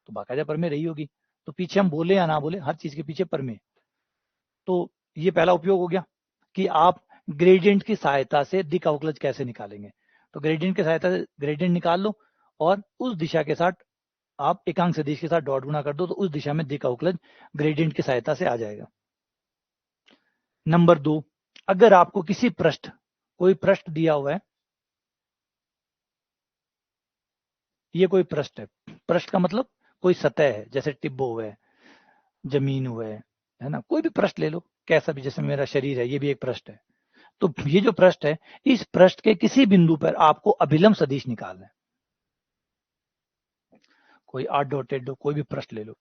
Speaker 1: तो बाकायदा परमेय रही होगी, तो पीछे हम बोले या ना बोले हर चीज के पीछे परमेय। तो ये पहला उपयोग हो गया कि आप ग्रेडियंट की सहायता से दिक अवकलज कैसे निकालेंगे। तो ग्रेडियंट की सहायता से ग्रेडियंट निकाल लो और उस दिशा के साथ आप एकांक सदिश के साथ डॉट गुणा कर दो, तो उस दिशा में दिक अवकलज ग्रेडियंट की सहायता से आ जाएगा। नंबर 2, अगर आपको किसी पृष्ठ, कोई पृष्ठ दिया हुआ है, ये कोई पृष्ठ है, पृष्ठ का मतलब कोई सतह है, जैसे टिब्बो हुआ है, जमीन हुआ है ना, कोई भी पृष्ठ ले लो कैसा भी, जैसे मेरा शरीर है ये भी एक पृष्ठ है। तो ये जो पृष्ठ है, इस पृष्ठ के किसी बिंदु पर आपको अभिलंब सदिश निकालना है। कोई 8 डॉटेड दो, कोई भी पृष्ठ ले लो।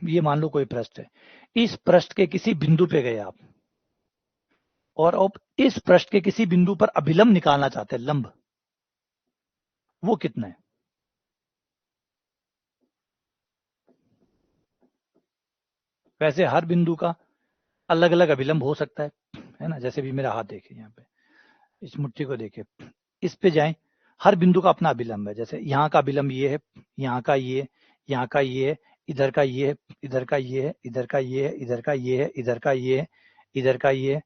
Speaker 1: ये मान लो कोई पृष्ठ है, इस पृष्ठ के किसी बिंदु पे गए आप और अब इस पृष्ठ के किसी बिंदु पर अभिलंब निकालना चाहते हैं, लंब, वो कितना है। वैसे हर बिंदु का अलग अलग अभिलंब हो सकता है ना। जैसे भी मेरा हाथ देखे यहाँ पे, इस मुट्ठी को देखे, इस पे जाएं, हर बिंदु का अपना अभिलंब है। जैसे यहाँ का अभिलंब ये है, यहाँ का ये, यहाँ का ये है, इधर का ये है, इधर का ये है, इधर का ये है, इधर का ये है, इधर का ये है, इधर का ये है।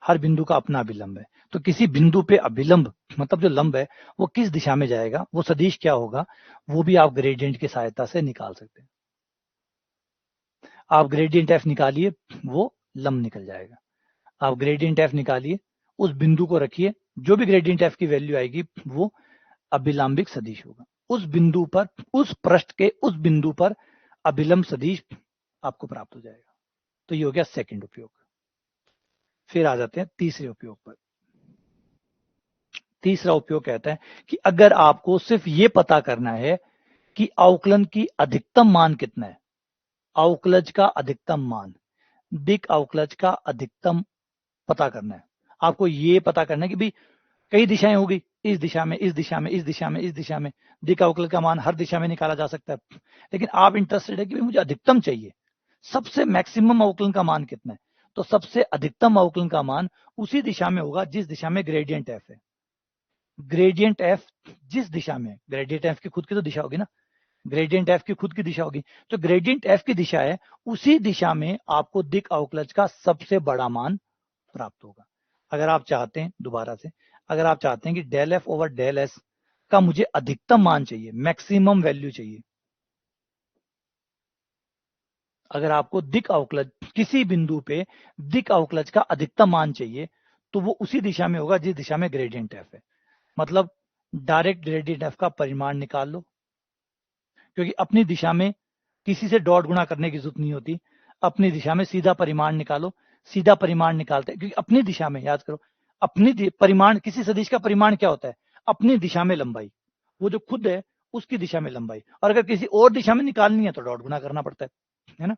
Speaker 1: हर बिंदु का अपना अभिलंब है। तो किसी बिंदु पे अभिलंब मतलब जो लंब है वो किस दिशा में जाएगा, वो सदिश क्या होगा, वो भी आप ग्रेडियंट की सहायता से निकाल सकते हैं। आप ग्रेडियंट एफ निकालिए, वो लंब निकल जाएगा। आप ग्रेडियंट एफ निकालिए, उस बिंदु को रखिए, जो भी ग्रेडियंट एफ की वैल्यू आएगी वो अभिलंबिक सदिश होगा। उस बिंदु पर, उस पृष्ठ के उस बिंदु पर अभिलंब सदिश आपको प्राप्त हो जाएगा। तो ये हो गया सेकंड उपयोग। फिर आ जाते हैं तीसरे उपयोग पर। तीसरा उपयोग कहता है कि अगर आपको सिर्फ ये पता करना है कि अवकलन की अधिकतम मान कितना है, अवकलज का अधिकतम मान, दिक अवकलज का अधिकतम पता करना है। आपको ये पता करना है कि भाई कई दिशाएं होगी, इस दिशा में, इस दिशा में, इस दिशा में, इस दिशा में, दिक अवकलज का मान हर दिशा में निकाला जा सकता है। लेकिन आप इंटरेस्टेड है कि भाई मुझे अधिकतम चाहिए, सबसे मैक्सिमम अवकलन का मान कितना है। तो सबसे अधिकतम अवकलन का मान उसी दिशा में होगा जिस दिशा में ग्रेडियंट एफ है। ग्रेडियंट एफ जिस दिशा में, ग्रेडियंट एफ की खुद की तो दिशा होगी ना, ग्रेडियंट एफ की खुद की दिशा होगी, तो ग्रेडियंट एफ की दिशा है, उसी दिशा में आपको दिक् अवकलज का सबसे बड़ा मान प्राप्त होगा। अगर आप चाहते हैं, दोबारा से, अगर आप चाहते हैं कि del F over del S का मुझे अधिकतम मान चाहिए, मैक्सिमम वैल्यू चाहिए, अगर आपको दिक् अवकलज किसी बिंदु पे दिक् अवकलज का अधिकतम मान चाहिए, तो वो उसी दिशा में होगा जिस दिशा में ग्रेडियंट एफ है। मतलब डायरेक्ट ग्रेडियंट एफ का परिमाण निकाल लो, क्योंकि अपनी दिशा में किसी से डॉट गुणा करने की जरूरत नहीं होती, अपनी दिशा में सीधा परिमाण निकालो, सीधा परिमाण निकालते हैं, क्योंकि अपनी दिशा में, याद करो, अपनी परिमाण, किसी सदिश का परिमाण क्या होता है, अपनी दिशा में लंबाई, वो जो खुद है उसकी दिशा में लंबाई, और अगर किसी और दिशा में निकालनी है तो डॉट गुणा करना पड़ता है ना।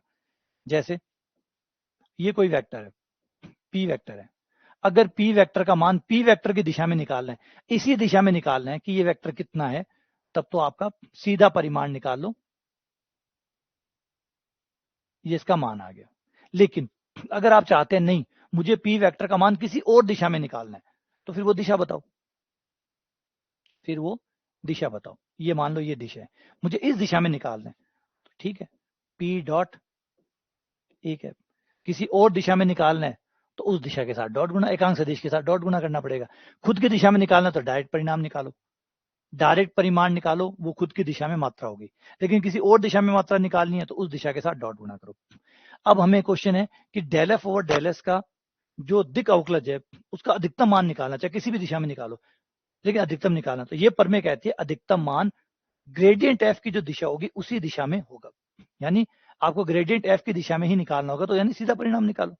Speaker 1: जैसे ये कोई वेक्टर है, पी वेक्टर है, अगर पी वेक्टर का मान पी वेक्टर की दिशा में निकालना है, इसी दिशा में निकालना है कि ये वेक्टर कितना है, तब तो आपका सीधा परिमाण निकाल लो, ये इसका मान आ गया। लेकिन अगर आप चाहते हैं नहीं, मुझे पी वेक्टर का मान किसी और दिशा में निकालना है, तो फिर वो दिशा बताओ, फिर वो दिशा बताओ। ये मान लो ये दिशा है, मुझे इस दिशा में निकालना है, तो ठीक है, पी डॉट एक है, किसी और दिशा में निकालना है तो उस दिशा के साथ डॉट गुणा, एकांक सदिश के साथ डॉट गुणा करना पड़ेगा। खुद की दिशा में निकालना तो डायरेक्ट परिणाम निकालो, डायरेक्ट परिमाण निकालो, वो खुद की दिशा में मात्रा होगी, लेकिन किसी और दिशा में मात्रा निकालनी है तो उस दिशा के साथ डॉट गुणा करो। अब हमें क्वेश्चन है कि del F over del S का जो दिक् अवकलज है उसका अधिकतम मान निकालना, चाहे किसी भी दिशा में निकालो, लेकिन अधिकतम निकालना। तो ये प्रमेय कहती है अधिकतम मान ग्रेडियंट एफ की जो दिशा होगी उसी दिशा में होगा, यानी आपको ग्रेडियंट एफ की दिशा में ही निकालना होगा, तो यानी सीधा परिणाम निकालो,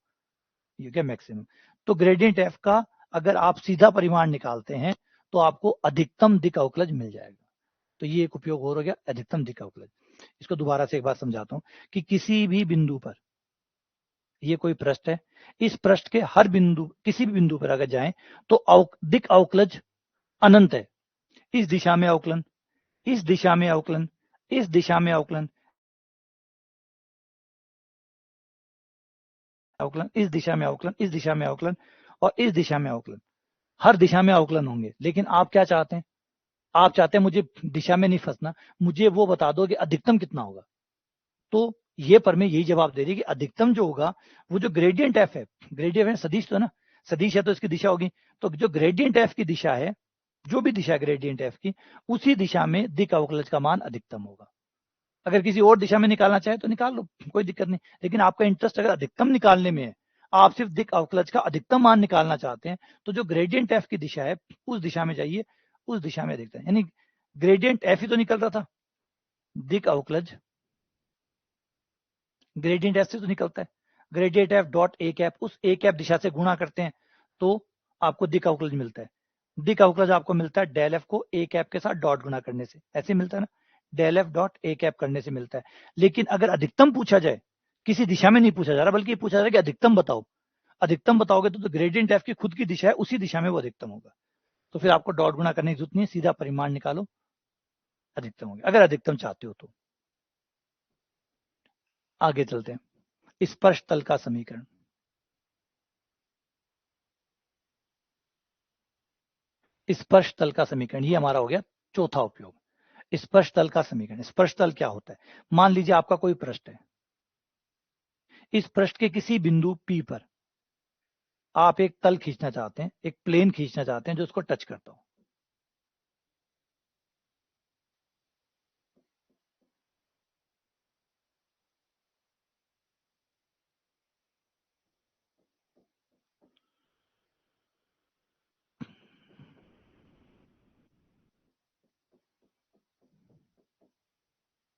Speaker 1: ये क्या मैक्सिमम। तो ग्रेडियंट एफ का अगर आप सीधा परिमाण निकालते हैं तो आपको अधिकतम दिक् अवकलज मिल जाएगा। तो ये एक उपयोग हो गया अधिकतम दिक् अवकलज। इसको दोबारा से एक बार समझाता हूं कि किसी भी बिंदु पर, ये कोई पृष्ठ है, इस पृष्ठ के हर बिंदु, किसी भी बिंदु पर अगर जाएं तो दिक् अवकलज अनंत है। इस दिशा में अवकलन, इस दिशा में अवकलन, इस दिशा में अवकलन, अवकलन, इस दिशा में अवकलन, इस दिशा में अवकलन, और इस दिशा में अवकलन, हर दिशा में अवकलन होंगे। लेकिन आप क्या चाहते हैं, आप चाहते हैं मुझे दिशा में नहीं फंसना, मुझे वो बता दो कि अधिकतम कितना होगा। तो ये प्रमेय यही जवाब दे रही है कि अधिकतम जो होगा वो जो ग्रेडियंट एफ है, ग्रेडियंट है सदिश तो है ना, सदिश है तो इसकी दिशा होगी, तो जो ग्रेडियंट एफ की दिशा है, जो भी दिशा ग्रेडियंट एफ की, उसी दिशा में दिक् अवकलज का मान अधिकतम होगा। अगर किसी और दिशा में निकालना चाहे तो निकाल लो, कोई दिक्कत नहीं, लेकिन आपका इंटरेस्ट अगर अधिकतम निकालने में है, आप सिर्फ दिक् अवकलज का अधिकतम मान निकालना चाहते हैं, तो जो ग्रेडियंट एफ की दिशा है उस दिशा में जाइए, उस दिशा में अधिकतम, यानी ग्रेडियंट एफ ही तो निकल रहा था, दिक् अवकलज ग्रेडियंट एफ से तो निकलता है, gradient F dot A cap, उस ए कैप दिशा से गुणा करते हैं तो आपको दिक् अवकलज मिलता है। दिक् अवकलज आपको मिलता है डेल एफ को ए कैप के साथ डॉट गुणा करने से, ऐसे मिलता है ना, del F dot A cap करने से मिलता है। लेकिन अगर अधिकतम पूछा जाए, किसी दिशा में नहीं पूछा जा रहा, बल्कि पूछा जा रहा है कि अधिकतम बताओ, अधिकतम बताओगे तो ग्रेडियंट एफ की खुद की दिशा है, उसी दिशा में वो अधिकतम होगा, तो फिर आपको डॉट गुणा करने की जरूरत नहीं है, सीधा परिमाण निकालो, अधिकतम हो गया, अगर अधिकतम चाहते हो तो। आगे चलते हैं, स्पर्श तल का समीकरण। स्पर्श तल का समीकरण, ये हमारा हो गया चौथा उपयोग। स्पर्श तल का समीकरण, स्पर्श तल क्या होता है, मान लीजिए आपका कोई पृष्ठ है, इस पृष्ठ के किसी बिंदु P पर आप एक तल खींचना चाहते हैं, एक प्लेन खींचना चाहते हैं जो उसको टच करता हो।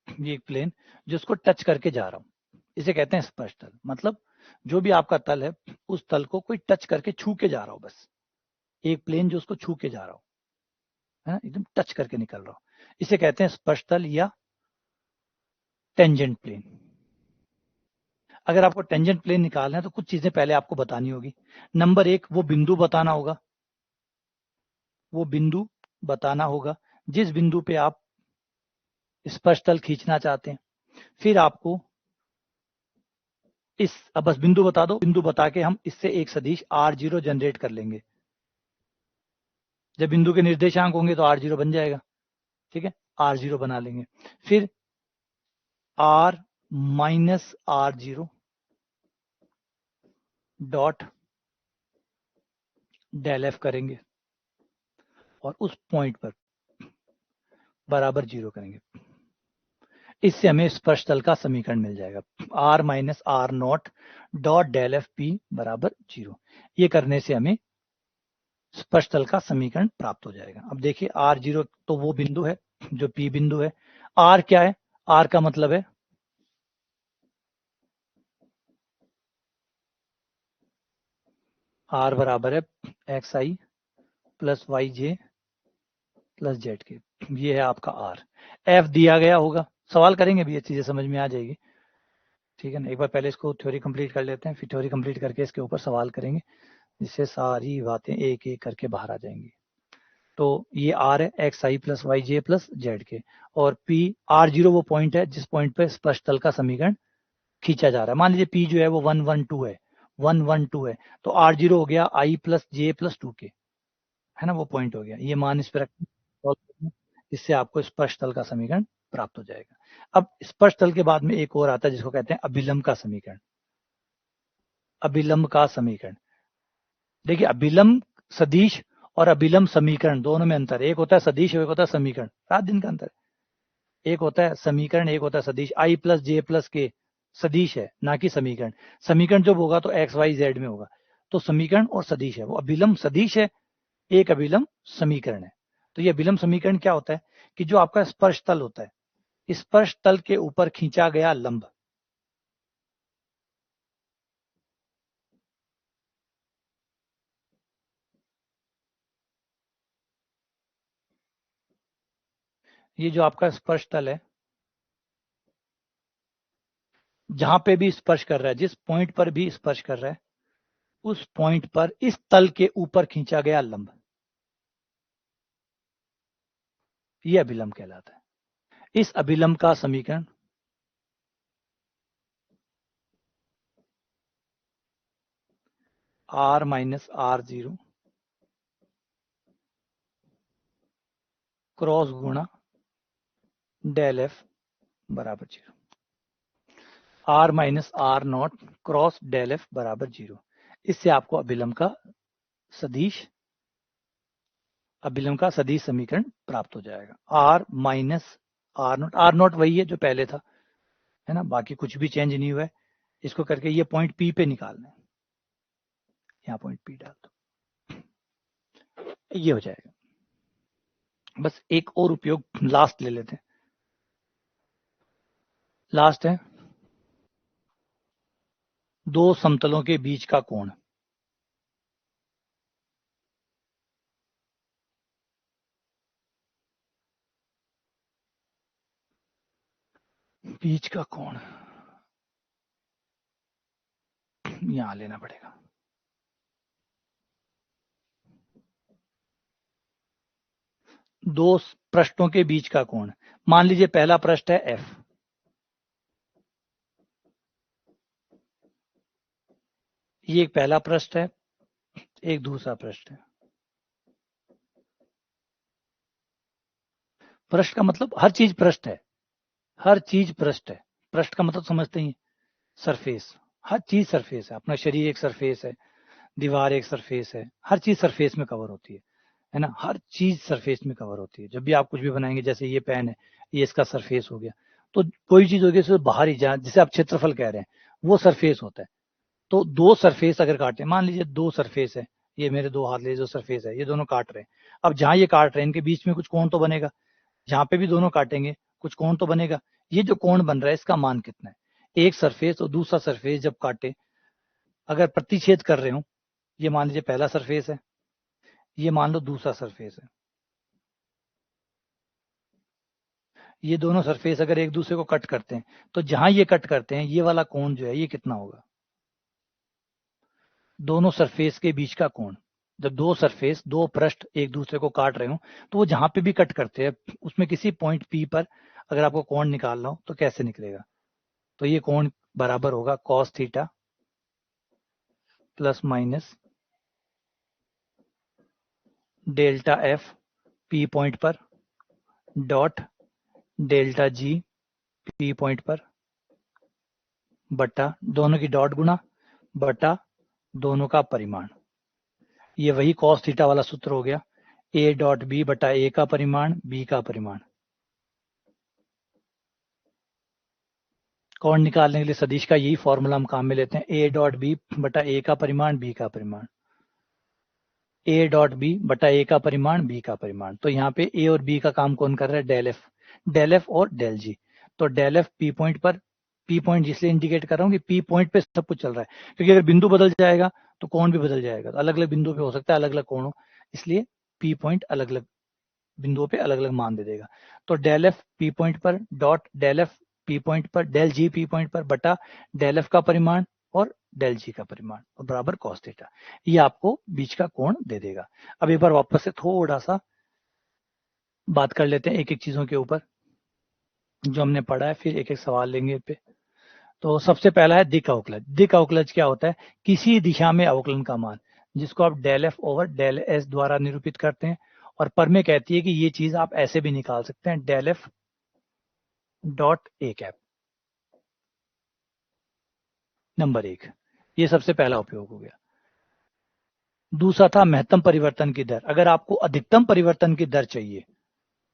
Speaker 1: ये एक प्लेन जो उसको टच करके जा रहा हूं, इसे कहते हैं स्पर्श तल। मतलब जो भी आपका तल है, उस तल को कोई टच करके छू के जा रहा हो, बस एक प्लेन जो उसको छू के जा रहा हो, है ना, एकदम टच करके निकल रहा हो, इसे कहते हैं स्पर्श तल या टेंजेंट प्लेन। अगर आपको टेंजेंट प्लेन निकालना है तो कुछ चीजें पहले आपको बतानी होगी। नंबर एक, वो बिंदु बताना होगा, वो बिंदु बताना होगा जिस बिंदु पे आप स्पर्श तल खींचना चाहते हैं। फिर आपको अब बस बिंदु बता दो, बिंदु बता के हम इससे एक सदिश r0 जनरेट कर लेंगे, जब बिंदु के निर्देशांक होंगे तो r0 बन जाएगा, ठीक है, r0 बना लेंगे। फिर r minus r0 dot del f करेंगे और उस पॉइंट पर बराबर 0 करेंगे। इससे हमें स्पर्श तल का समीकरण मिल जाएगा, r minus r nought dot del F P बराबर 0। ये करने से हमें स्पर्श तल का समीकरण प्राप्त हो जाएगा। अब देखिए r0 तो वो बिंदु है जो P बिंदु है, r क्या है, r का मतलब है r बराबर है xi प्लस वाई जे प्लस जेड के, ये है आपका r। f दिया गया होगा, सवाल करेंगे भी, ये चीजें समझ में आ जाएगी, ठीक है ना। एक बार पहले इसको थ्योरी कंप्लीट कर लेते हैं, फिर थ्योरी कंप्लीट करके इसके ऊपर सवाल करेंगे, जिससे सारी बातें एक एक करके बाहर आ जाएंगी। तो ये r है एक्स आई प्लस वाई जे प्लस जेड के, और p r0 वो पॉइंट है जिस पॉइंट पे स्पर्श तल का समीकरण खींचा जा रहा है। मान लीजिए p जो है वो 112 है, 112 है, तो r0 हो गया i प्लस जे प्लस 2 के, है ना, वो पॉइंट हो गया। ये मान इस पर रखें, इससे आपको स्पर्श तल का समीकरण प्राप्त हो जाएगा। अब स्पर्श तल के बाद में एक और आता है जिसको कहते हैं अभिलंब का समीकरण। अभिलंब का समीकरण, देखिए अभिलंब सदिश और अभिलंब समीकरण दोनों में अंतर है, एक होता है सदिश और एक होता है समीकरण, रात दिन का अंतर है। एक होता है समीकरण, एक होता है सदिश। आई प्लस जे प्लस के सदिश है, ना कि समीकरण। समीकरण जब होगा तो एक्स वाई जेड में होगा, तो समीकरण और सदिश है, वो अभिलंब सदिश है, एक अभिलंब समीकरण है। तो ये अभिलंब समीकरण क्या होता है कि जो आपका स्पर्श तल होता है, स्पर्श तल के ऊपर खींचा गया लंब, ये जो आपका स्पर्श तल है, जहां पे भी स्पर्श कर रहा है, जिस पॉइंट पर भी स्पर्श कर रहा है, उस पॉइंट पर इस तल के ऊपर खींचा गया लंब, ये अभिलंब कहलाता है। इस अभिलंब का समीकरण r माइनस r0 क्रॉस गुणा डेल एफ बराबर 0, r minus r nought cross del F बराबर 0। इससे आपको अभिलंब का सदिश, अभिलंब का सदिश समीकरण प्राप्त हो जाएगा। r माइनस r नॉट वही है जो पहले था, है ना, बाकी कुछ भी चेंज नहीं हुआ है। इसको करके ये पॉइंट P पे निकालना है, यहाँ पॉइंट P डाल दो, ये हो जाएगा। बस एक और उपयोग लास्ट ले लेते हैं, लास्ट है दो समतलों के बीच का कोण। बीच का कोण यहां लेना पड़ेगा, दो पृष्ठों के बीच का कोण। मान लीजिए पहला पृष्ठ है F, ये एक पहला पृष्ठ है, एक दूसरा पृष्ठ है। पृष्ठ का मतलब हर चीज पृष्ठ है, हर चीज पृष्ठ है। पृष्ठ का मतलब समझते ही, सरफेस, हर चीज सरफेस है। अपना शरीर एक सरफेस है, दीवार एक सरफेस है, हर चीज सरफेस में कवर होती है ना, हर चीज सरफेस में कवर होती है। जब भी आप कुछ भी बनाएंगे, जैसे ये पेन है, ये इसका सरफेस हो गया, तो कोई चीज होगी उससे बाहर ही जिसे आप क्षेत्रफल कह रहे हैं, वो सरफेस होता है। तो दो सरफेस अगर काटे, मान लीजिए दो सरफेस है, ये मेरे दो हाथ ले जो सरफेस है, ये दोनों काट रहे हैं। अब जहां ये काट रहे हैं इनके बीच में कुछ कोण तो बनेगा, जहां पे भी दोनों काटेंगे कुछ कोण तो बनेगा। ये जो कोण बन रहा है इसका मान कितना है, एक सरफेस और दूसरा सरफेस जब काटे, अगर प्रतिच्छेद कर रहे हो, ये मान लीजिए पहला सरफेस है, ये मान लो दूसरा सरफेस है, ये दोनों सरफेस अगर एक दूसरे को कट करते हैं, तो जहां ये कट करते हैं ये वाला कोण जो है ये कितना होगा, दोनों सरफेस के बीच का कोण। जब दो सरफेस, दो पृष्ठ एक दूसरे को काट रहे हो, तो वो जहां पे भी कट करते हैं उसमें किसी पॉइंट P पर अगर आपको कोण निकालना हो तो कैसे निकलेगा, तो ये कोण बराबर होगा cos theta plus minus delta f P point पर dot delta g P point पर बटा दोनों की डॉट गुणा बटा दोनों का परिमाण। ये वही cos थीटा वाला सूत्र हो गया, a डॉट बी बटा a का परिमाण b का परिमाण। कोण निकालने के लिए सदिश का यही फॉर्मूला हम काम में लेते हैं, a डॉट बी बटा a का परिमाण b का परिमाण, a डॉट बी बटा a का परिमाण b का परिमाण। तो यहाँ पे a और b का काम कौन कर रहा है, डेल एफ और डेल जी। तो डेल एफ पी पॉइंट पर, पी पॉइंट इसलिए इंडिकेट कर रहा हूँ कि पी पॉइंट पे सब कुछ चल रहा है, क्योंकि अगर बिंदु बदल जाएगा तो कोण भी बदल जाएगा, तो अलग अलग बिंदु पे हो सकता है अलग अलग कोण हो, इसलिए पी पॉइंट अलग अलग बिंदुओं पे अलग अलग मान दे देगा। तो डेल एफ पी पॉइंट पर dot del F P point पर डेल जी पी पॉइंट पर बटा डेल एफ का परिमाण और डेल जी का परिमाण और बराबर cos थीटा, ये आपको बीच का कोण दे देगा। अब एक बार वापस से थोड़ा सा बात कर लेते हैं एक एक चीजों के ऊपर जो हमने पढ़ा है, फिर एक एक सवाल लेंगे इस पे। तो सबसे पहला है दिक् अवकलज। दिक् अवकलज क्या होता है, किसी दिशा में अवकलन का मान, जिसको आप del F over del S द्वारा निरूपित करते हैं। और प्रमेय कहती है कि ये चीज आप ऐसे भी निकाल सकते हैं, del F dot A cap. Number एक, ये सबसे पहला उपयोग हो गया। दूसरा था महत्तम परिवर्तन की दर। अगर आपको अधिकतम परिवर्तन की दर चाहिए,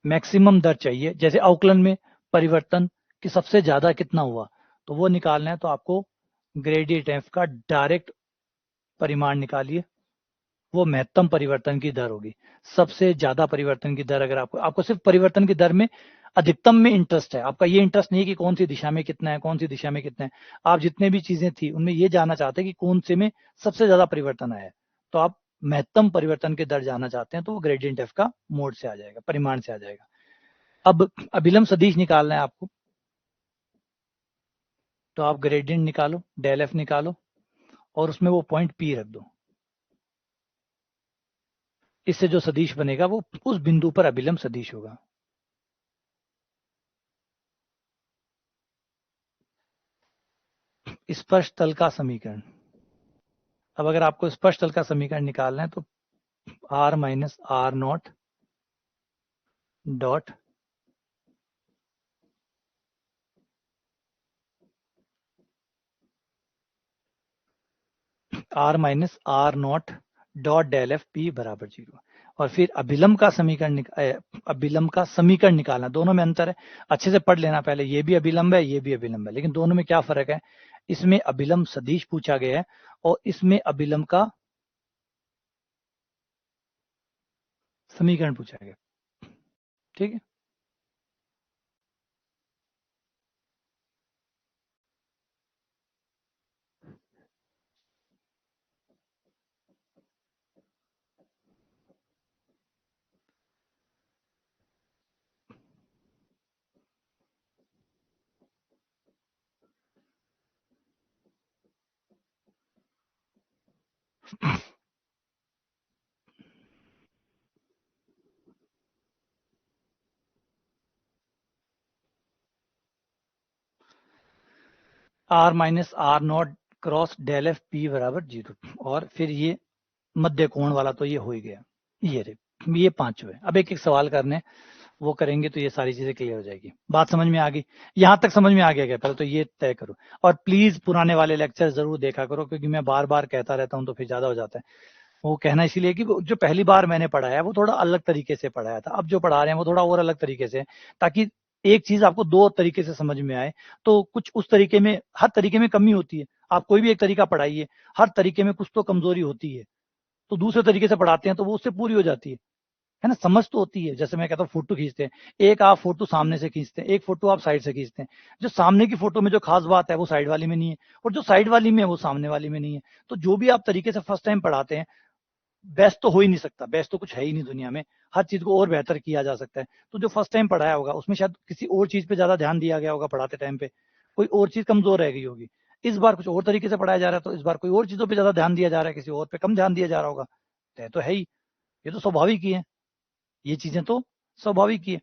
Speaker 1: मैक्सिमम दर चाहिए, जैसे अवकलन में परिवर्तन कि सबसे ज्यादा कितना हुआ, तो वो निकालना है, तो आपको ग्रेडियंट एफ का डायरेक्ट परिमाण निकालिए, वो महत्तम परिवर्तन की दर होगी। सबसे ज्यादा परिवर्तन की दर अगर आपको सिर्फ परिवर्तन की दर में अधिकतम में इंटरेस्ट है, आपका ये इंटरेस्ट नहीं है कि कौन सी दिशा में कितना है, कौन सी दिशा में कितना है। आप जितने भी चीजें थी उनमें ये जानना चाहते हैं कि कौन से में सबसे ज्यादा परिवर्तन आया है, तो आप महत्तम परिवर्तन की दर जानना चाहते हैं, तो वो ग्रेडियंट एफ का मोड से आ जाएगा, परिमाण से आ जाएगा। अब अभिलंब सदिश निकालना है आपको, तो आप ग्रेडियंट निकालो, डेल एफ निकालो और उसमें वो पॉइंट पी रख दो। इससे जो सदिश बनेगा वो उस बिंदु पर अभिलंब सदिश होगा। स्पर्श तल का समीकरण। अब अगर आपको स्पर्श तल का समीकरण निकालना है, तो r minus R nought dot r minus R nought dot del F P बराबर 0। और फिर अभिलंब का समीकरण निकालना। दोनों में अंतर है, अच्छे से पढ़ लेना पहले, ये भी अभिलंब है, ये भी अभिलंब है, लेकिन दोनों में क्या फर्क है, इसमें अभिलंब सदिश पूछा गया है और इसमें अभिलंब का समीकरण पूछा गया। ठीक है, r minus R nought cross del F P बराबर 0। और फिर ये मध्य कोण वाला तो ये हो ही गया, ये पांचवे। अब एक एक सवाल करने, वो करेंगे तो ये सारी चीजें क्लियर हो जाएगी। बात समझ में आ गई, यहां तक समझ में आ गया क्या, पहले तो ये तय करो। और प्लीज पुराने वाले लेक्चर जरूर देखा करो, क्योंकि मैं बार बार कहता रहता हूँ तो फिर ज्यादा हो जाता है। वो कहना इसीलिए कि जो पहली बार मैंने पढ़ाया वो थोड़ा अलग तरीके से पढ़ाया था, अब जो पढ़ा रहे हैं वो थोड़ा और अलग तरीके से, ताकि एक चीज आपको दो तरीके से समझ में आए। तो कुछ उस तरीके में, हर तरीके में कमी होती है, आप कोई भी एक तरीका पढ़ाइए, हर तरीके में कुछ तो कमजोरी होती है, तो दूसरे तरीके से पढ़ाते हैं तो वो उससे पूरी हो जाती है ना, समझ तो होती है। जैसे मैं कहता हूँ फोटो खींचते हैं, एक आप फोटो सामने से खींचते हैं, एक फोटो आप साइड से खींचते हैं, जो सामने की फोटो में जो खास बात है वो साइड वाली में नहीं है, और जो साइड वाली में है वो सामने वाली में नहीं है। तो जो भी आप तरीके से फर्स्ट टाइम पढ़ाते हैं, बेस्ट तो हो ही नहीं सकता, बेस्ट तो कुछ है ही नहीं दुनिया में, हर चीज को और बेहतर किया जा सकता है। तो जो फर्स्ट टाइम पढ़ाया होगा उसमें शायद किसी और चीज पे ज्यादा ध्यान दिया गया होगा पढ़ाते टाइम पे, कोई और चीज कमजोर रह गई होगी। इस बार कुछ और तरीके से पढ़ाया जा रहा है, तो इस बार कोई और चीजों पे ज्यादा ध्यान दिया जा रहा है, किसी और पे कम ध्यान दिया जा रहा होगा, तो है ही, ये तो स्वाभाविक ही है, ये चीजें तो स्वाभाविक ही है।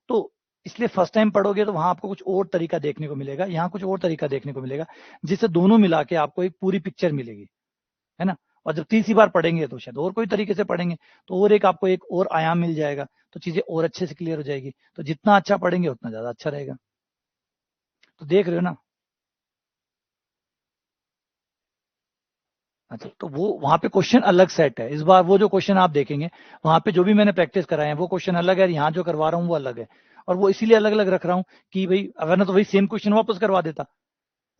Speaker 1: तो इसलिए फर्स्ट टाइम पढ़ोगे तो वहां आपको कुछ और तरीका देखने को मिलेगा, यहाँ कुछ और तरीका देखने को मिलेगा, जिससे दोनों मिला के आपको एक पूरी पिक्चर मिलेगी, है ना। और जब तीसरी बार पढ़ेंगे तो शायद और कोई तरीके से पढ़ेंगे, तो और एक आपको एक और आयाम मिल जाएगा, तो चीजें और अच्छे से क्लियर हो जाएगी। तो जितना अच्छा पढ़ेंगे उतना ज्यादा अच्छा रहेगा। तो देख रहे हो ना। अच्छा, तो वो वहां पे क्वेश्चन अलग सेट है। इस बार वो जो क्वेश्चन आप देखेंगे वहां पे जो भी मैंने प्रैक्टिस कराए हैं वो क्वेश्चन अलग है, यहाँ जो करवा रहा हूँ वो अलग है। और वो इसीलिए अलग अलग रख रहा हूँ कि भाई अगर ना तो वही सेम क्वेश्चन वापस करवा देता,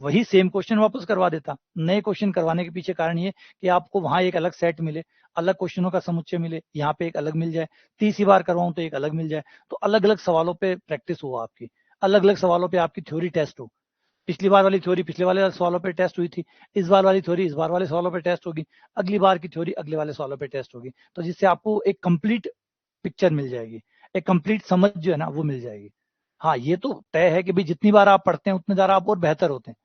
Speaker 1: वही सेम क्वेश्चन वापस करवा देता। नए क्वेश्चन करवाने के पीछे कारण ये कि आपको वहां एक अलग सेट मिले, अलग क्वेश्चनों का समुच्चय मिले, यहाँ पे एक अलग मिल जाए। तीसरी बार करवाऊं तो एक अलग मिल जाए, तो अलग अलग सवालों पे प्रैक्टिस हो आपकी, अलग अलग सवालों पे आपकी थ्योरी टेस्ट हो। पिछली बार वाली थ्योरी पिछले वाले सवालों पे टेस्ट हुई थी, इस बार वाली थ्योरी इस बार वाले सवालों पे टेस्ट होगी, अगली बार की थ्योरी अगले वाले सवालों पे टेस्ट होगी। तो जिससे आपको एक कंप्लीट पिक्चर मिल जाएगी, एक कंप्लीट समझ जो है ना वो मिल जाएगी। हाँ, ये तो तय है कि भाई जितनी बार आप पढ़ते हैं उतने ज्यादा आप और बेहतर होते हैं,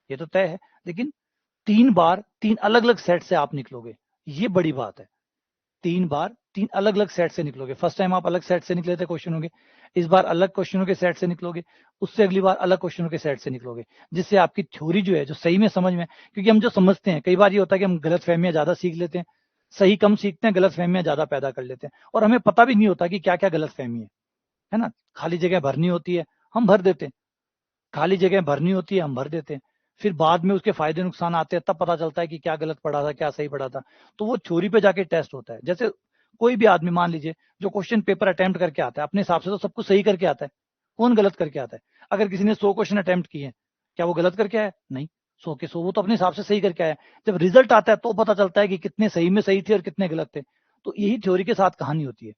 Speaker 1: ये तो तय है। लेकिन 3 बार 3 अलग अलग सेट से आप निकलोगे, ये बड़ी बात है। 3 बार 3 अलग अलग सेट से निकलोगे। फर्स्ट टाइम आप अलग सेट से निकले थे क्वेश्चनों के, इस बार अलग क्वेश्चनों के सेट से निकलोगे, उससे अगली बार अलग क्वेश्चनों के सेट से निकलोगे, जिससे आपकी थ्योरी जो है जो सही में समझ में। क्योंकि हम जो समझते हैं कई बार ये होता है कि हम गलत फहमियां ज्यादा सीख लेते हैं, सही कम सीखते हैं, गलत फहमियां ज्यादा पैदा कर लेते हैं, और हमें पता भी नहीं होता कि क्या क्या गलत फहमी है ना। खाली जगह भरनी होती है, हम भर देते हैं, खाली जगह भरनी होती है, हम भर देते हैं। फिर बाद में उसके फायदे नुकसान आते हैं, तब पता चलता है कि क्या गलत पढ़ा था क्या सही पढ़ा था। तो वो थ्योरी पे जाके टेस्ट होता है। जैसे कोई भी आदमी मान लीजिए जो क्वेश्चन पेपर अटेम्प्ट करके आता है, अपने हिसाब से तो सब कुछ सही करके आता है, कौन गलत करके आता है? अगर किसी ने 100 क्वेश्चन अटेम्प्ट किए, क्या वो गलत करके आया? नहीं, 100 के 100 वो तो अपने हिसाब से सही करके आया। जब रिजल्ट आता है तो पता चलता है कि कितने सही में सही थे और कितने गलत थे। तो यही थ्योरी के साथ कहानी होती है,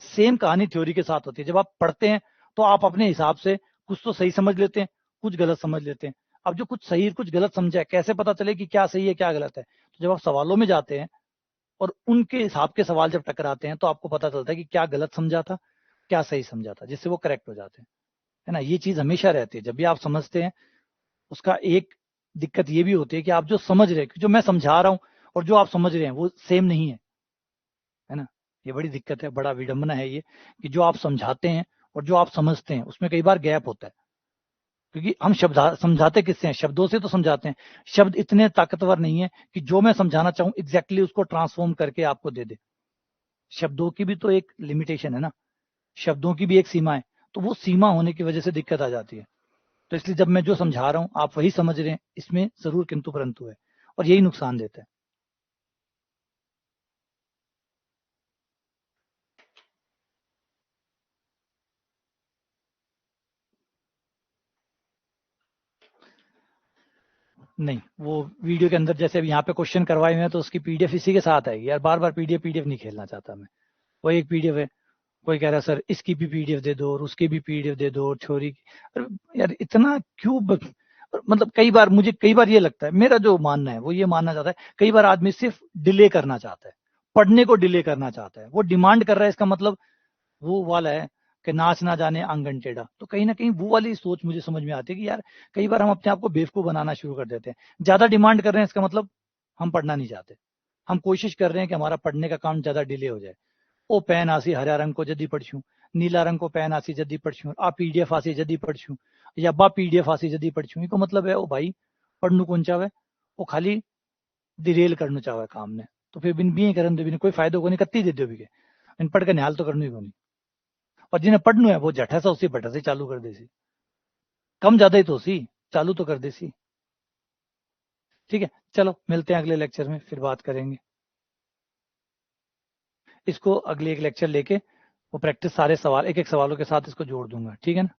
Speaker 1: सेम कहानी थ्योरी के साथ होती है। जब आप पढ़ते हैं तो आप अपने हिसाब से कुछ तो सही समझ लेते हैं, कुछ गलत समझ लेते हैं। अब जो कुछ सही कुछ गलत समझा है, कैसे पता चले कि क्या सही है क्या गलत है? तो जब आप सवालों में जाते हैं और उनके हिसाब के सवाल जब टकराते हैं तो आपको पता चलता है कि क्या गलत समझा था क्या सही समझा था, जिससे वो करेक्ट हो जाते हैं। है ना, ये चीज हमेशा रहती है जब भी आप समझते हैं। उसका एक दिक्कत ये भी होती है कि आप जो समझ रहे हैं, जो मैं समझा रहा हूँ और जो आप समझ रहे हैं वो सेम नहीं है ना। ये बड़ी दिक्कत है, बड़ा विडंबना है ये, कि जो आप समझाते हैं और जो आप समझते हैं उसमें कई बार गैप होता है। क्योंकि हम शब्द समझाते किससे हैं? शब्दों से तो समझाते हैं। शब्द इतने ताकतवर नहीं है कि जो मैं समझाना चाहूं एग्जैक्टली उसको ट्रांसफॉर्म करके आपको दे दे। शब्दों की भी तो एक लिमिटेशन है ना, शब्दों की भी एक सीमा है। तो वो सीमा होने की वजह से दिक्कत आ जाती है। तो इसलिए जब मैं जो समझा रहा हूं आप वही समझ रहे हैं, इसमें जरूर किंतु परंतु है, और यही नुकसान देता है। नहीं, वो वीडियो के अंदर जैसे अभी यहाँ पे क्वेश्चन करवाए हुए हैं तो उसकी पीडीएफ इसी के साथ आएगी यार। बार बार पीडीएफ पीडीएफ नहीं खेलना चाहता मैं। वो एक पीडीएफ है, कोई कह रहा है सर इसकी भी पीडीएफ दे दो और उसकी भी पीडीएफ दे दो और थ्योरी की। अरे यार इतना क्यों मतलब कई बार मुझे कई बार ये लगता है, मेरा जो मानना है वो ये मानना चाहता है, कई बार आदमी सिर्फ डिले करना चाहता है, पढ़ने को डिले करना चाहता है। वो डिमांड कर रहा है, इसका मतलब वो वाला है कि नाच ना जाने आंगन टेढ़ा। तो कहीं ना कहीं वो वाली सोच मुझे समझ में आती है कि यार कई बार हम अपने आप को बेवकूफ बनाना शुरू कर देते हैं। ज्यादा डिमांड कर रहे हैं इसका मतलब हम पढ़ना नहीं चाहते। हम कोशिश कर रहे हैं कि हमारा पढ़ने का काम ज्यादा डिले हो जाए। ओ पेन आसी हरा रंग को जदी पढ़छू, नीला रंग को पेन आसी जदी पढ़छू, आ पीडीएफ आसी जदी पढ़छू, या बा पीडीएफ आसी जदी पढ़छू। इको मतलब है ओ भाई पढ़नू कौन चाहे, वो खाली डिरेल करना चाहे काम ने। तो फिर बिन भी करन बिन कोई फायदो को नहीं, कत्ती दे दो भी इन पढ़ के निहाल तो करनी ही कोनी। और जिन्हें पढ़नू है वो जठा सा उसी बटा से चालू कर देसी, कम ज्यादा ही तो सी चालू तो कर देसी। ठीक है, चलो मिलते हैं अगले लेक्चर में, फिर बात करेंगे इसको। अगले एक लेक्चर लेके वो प्रैक्टिस सारे सवाल एक एक सवालों के साथ इसको जोड़ दूंगा, ठीक है ना।